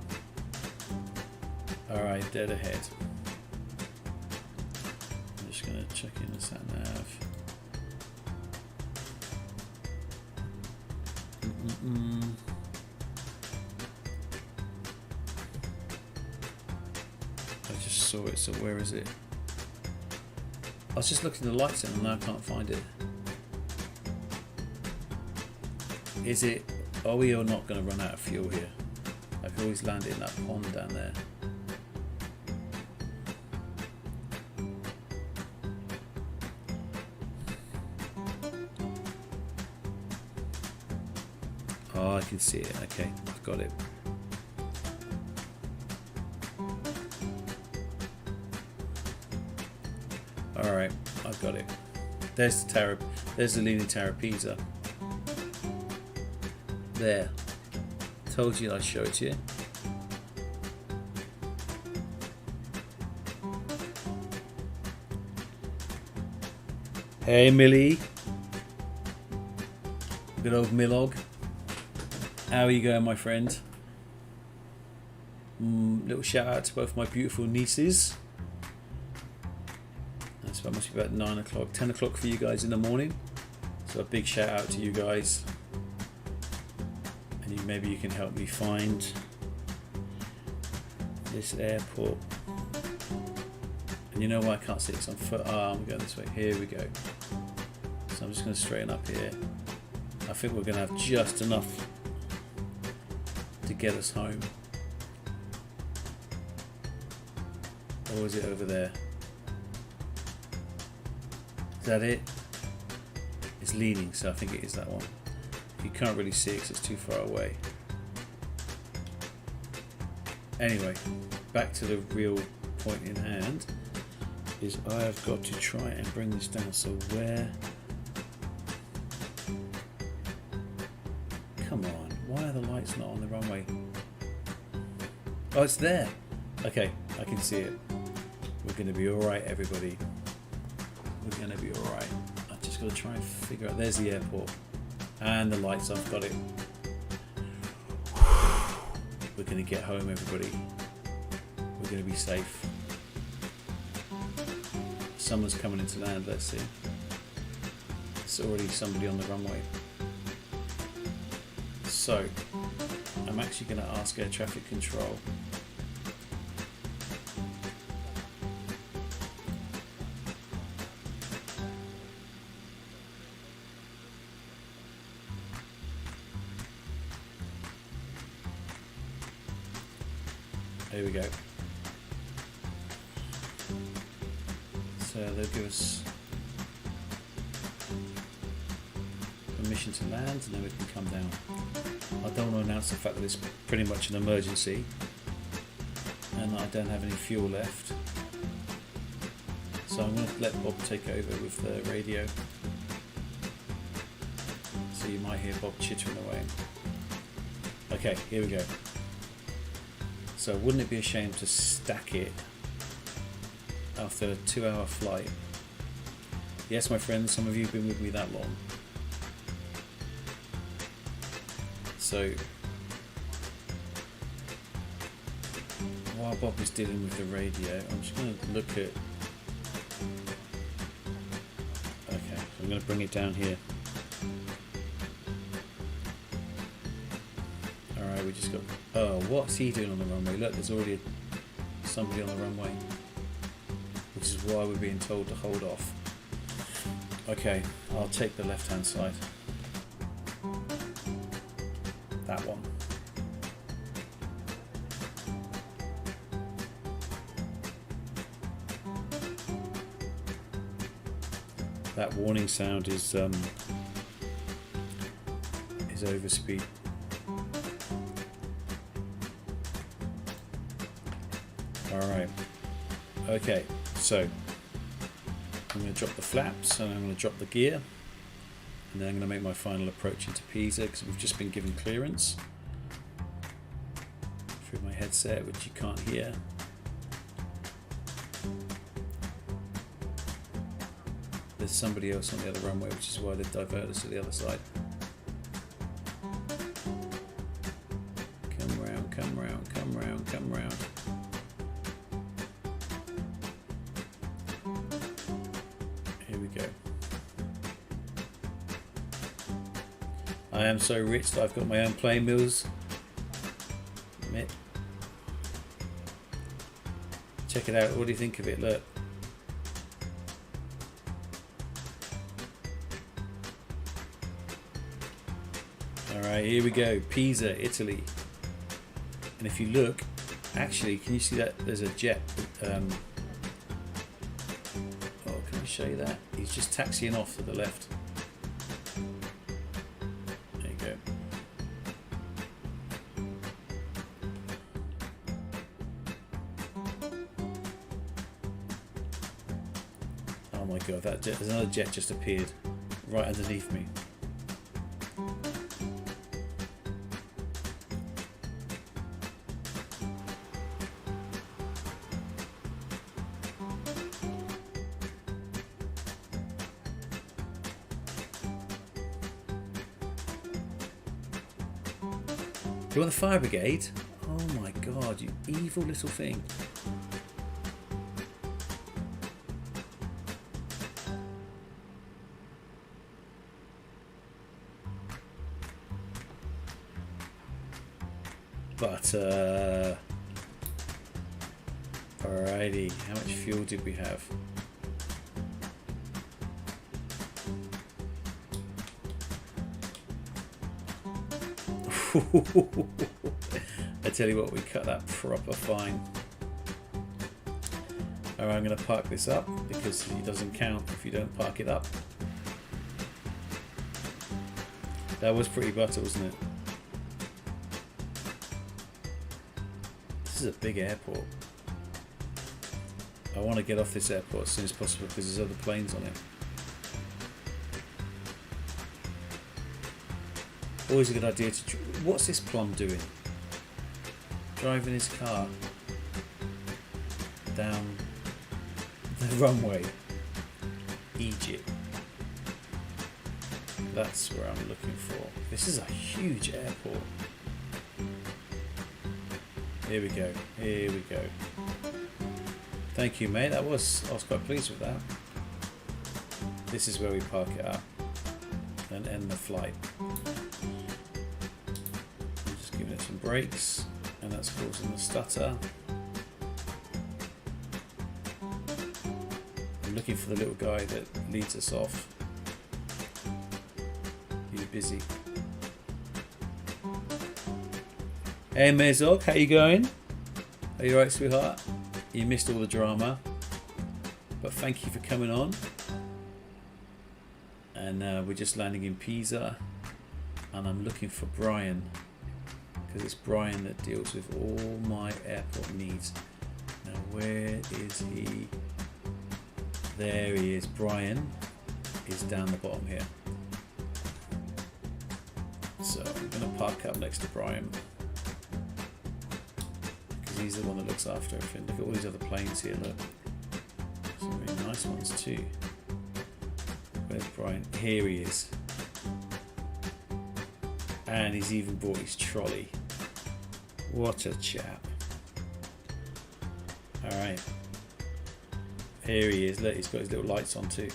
Alright, dead ahead. I'm just going to check in the sat nav. I just saw it, so where is it? I was just looking at the lights in and now I can't find it. Is it... Are we all not going to run out of fuel here? I could always land it in that pond down there. Oh, I can see it. Okay, I've got it. Alright, I've got it. There's the Leaning Tower of Pisa. There. Told you I'd show it to you. Hey Millie. Good old Millog. How are you going, my friend? Little shout out to both my beautiful nieces. That must be about 9 o'clock, 10 o'clock for you guys in the morning. So a big shout out to you guys. And maybe you can help me find this airport. And you know why I can't see it? Because I'm going this way. Here we go. So I'm just going to straighten up here. I think we're going to have just enough to get us home. Or is it over there? Is that it? It's leaning, so I think it is that one. You can't really see it because it's too far away. Anyway, back to the real point in hand is I have got to try and bring this down. So where? Come on, why are the lights not on the runway? Oh, it's there. Okay, I can see it. We're going to be alright, everybody. We're going to be alright. I've just got to try and figure out. There's the airport. And the lights, I've got it. We're going to get home, everybody. We're going to be safe. Someone's coming into land, let's see. It's already somebody on the runway. So, I'm actually going to ask air traffic control. Here we go. So they'll give us permission to land and then we can come down. I don't want to announce the fact that it's pretty much an emergency and I don't have any fuel left. So I'm going to let Bob take over with the radio. So you might hear Bob chittering away. Okay, here we go. So wouldn't it be a shame to stack it after a 2-hour flight? Yes, my friends, some of you have been with me that long. So while Bob is dealing with the radio, I'm just going to look at... Okay, I'm going to bring it down here. Alright, we just got... Oh, what's he doing on the runway? Look, there's already somebody on the runway. Which is why we're being told to hold off. Okay, I'll take the left-hand side. That one. That warning sound is He's overspeed. Alright. Okay, so I'm going to drop the flaps and I'm going to drop the gear. And then I'm going to make my final approach into Pisa because we've just been given clearance through my headset, which you can't hear. There's somebody else on the other runway, which is why they've diverted us to the other side. Come round, come round, come round, come round. Here we go. I am so rich that I've got my own plane wheels. Admit. Check it out. What do you think of it? Look. Alright, here we go. Pisa, Italy. And if you look, actually, can you see that there's a jet? Oh, can I show you that? He's just taxiing off to the left. There you go. Oh my god, that jet, there's another jet just appeared right underneath me. You want the fire brigade? Oh my god, you evil little thing. But, alrighty, how much fuel did we have? I tell you what, we cut that proper fine. Alright, I'm going to park this up because it doesn't count if you don't park it up. That was pretty butter, wasn't it? This is a big airport. I want to get off this airport as soon as possible because there's other planes on it. Always a good idea to... What's this plum doing? Driving his car down the runway. Egypt. That's where I'm looking for. This is a huge airport. Here we go. Here we go. Thank you, mate. I was quite pleased with that. This is where we park it up and end the flight. Giving it some brakes, and that's causing the stutter. I'm looking for the little guy that leads us off. He's busy. Hey Mezog, how you going? Are you alright, sweetheart? You missed all the drama, but thank you for coming on. And we're just landing in Pisa, and I'm looking for Brian. Because it's Brian that deals with all my airport needs. Now where is he? There he is. Brian is down the bottom here. So I'm going to park up next to Brian. Because he's the one that looks after everything. Look at all these other planes here, look. Some really nice ones too. Where's Brian? Here he is. And he's even brought his trolley. What a chap. Alright. Here he is. Look, he's got his little lights on too.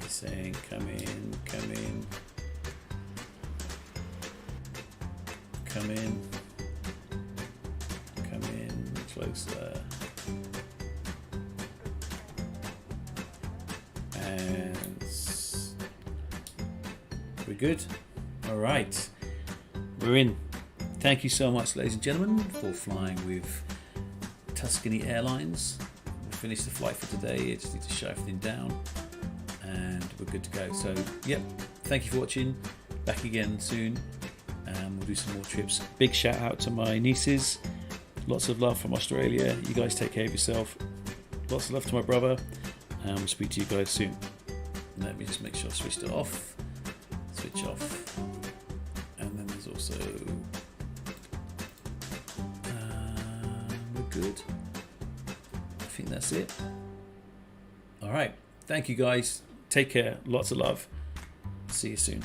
He's saying, come in, come in. Come in. Come in closer. And we're good. Alright. We're in. Thank you so much, ladies and gentlemen, for flying with Tuscany Airlines. We finished the flight for today. I just need to shut everything down and we're good to go. So, yep, thank you for watching. Back again soon, and we'll do some more trips. Big shout out to my nieces. Lots of love from Australia. You guys take care of yourself. Lots of love to my brother, and we'll speak to you guys soon. Let me just make sure I switched it off. Switch off. And then there's also we're good. I think that's it. All right. Thank you guys. Take care. Lots of love. See you soon.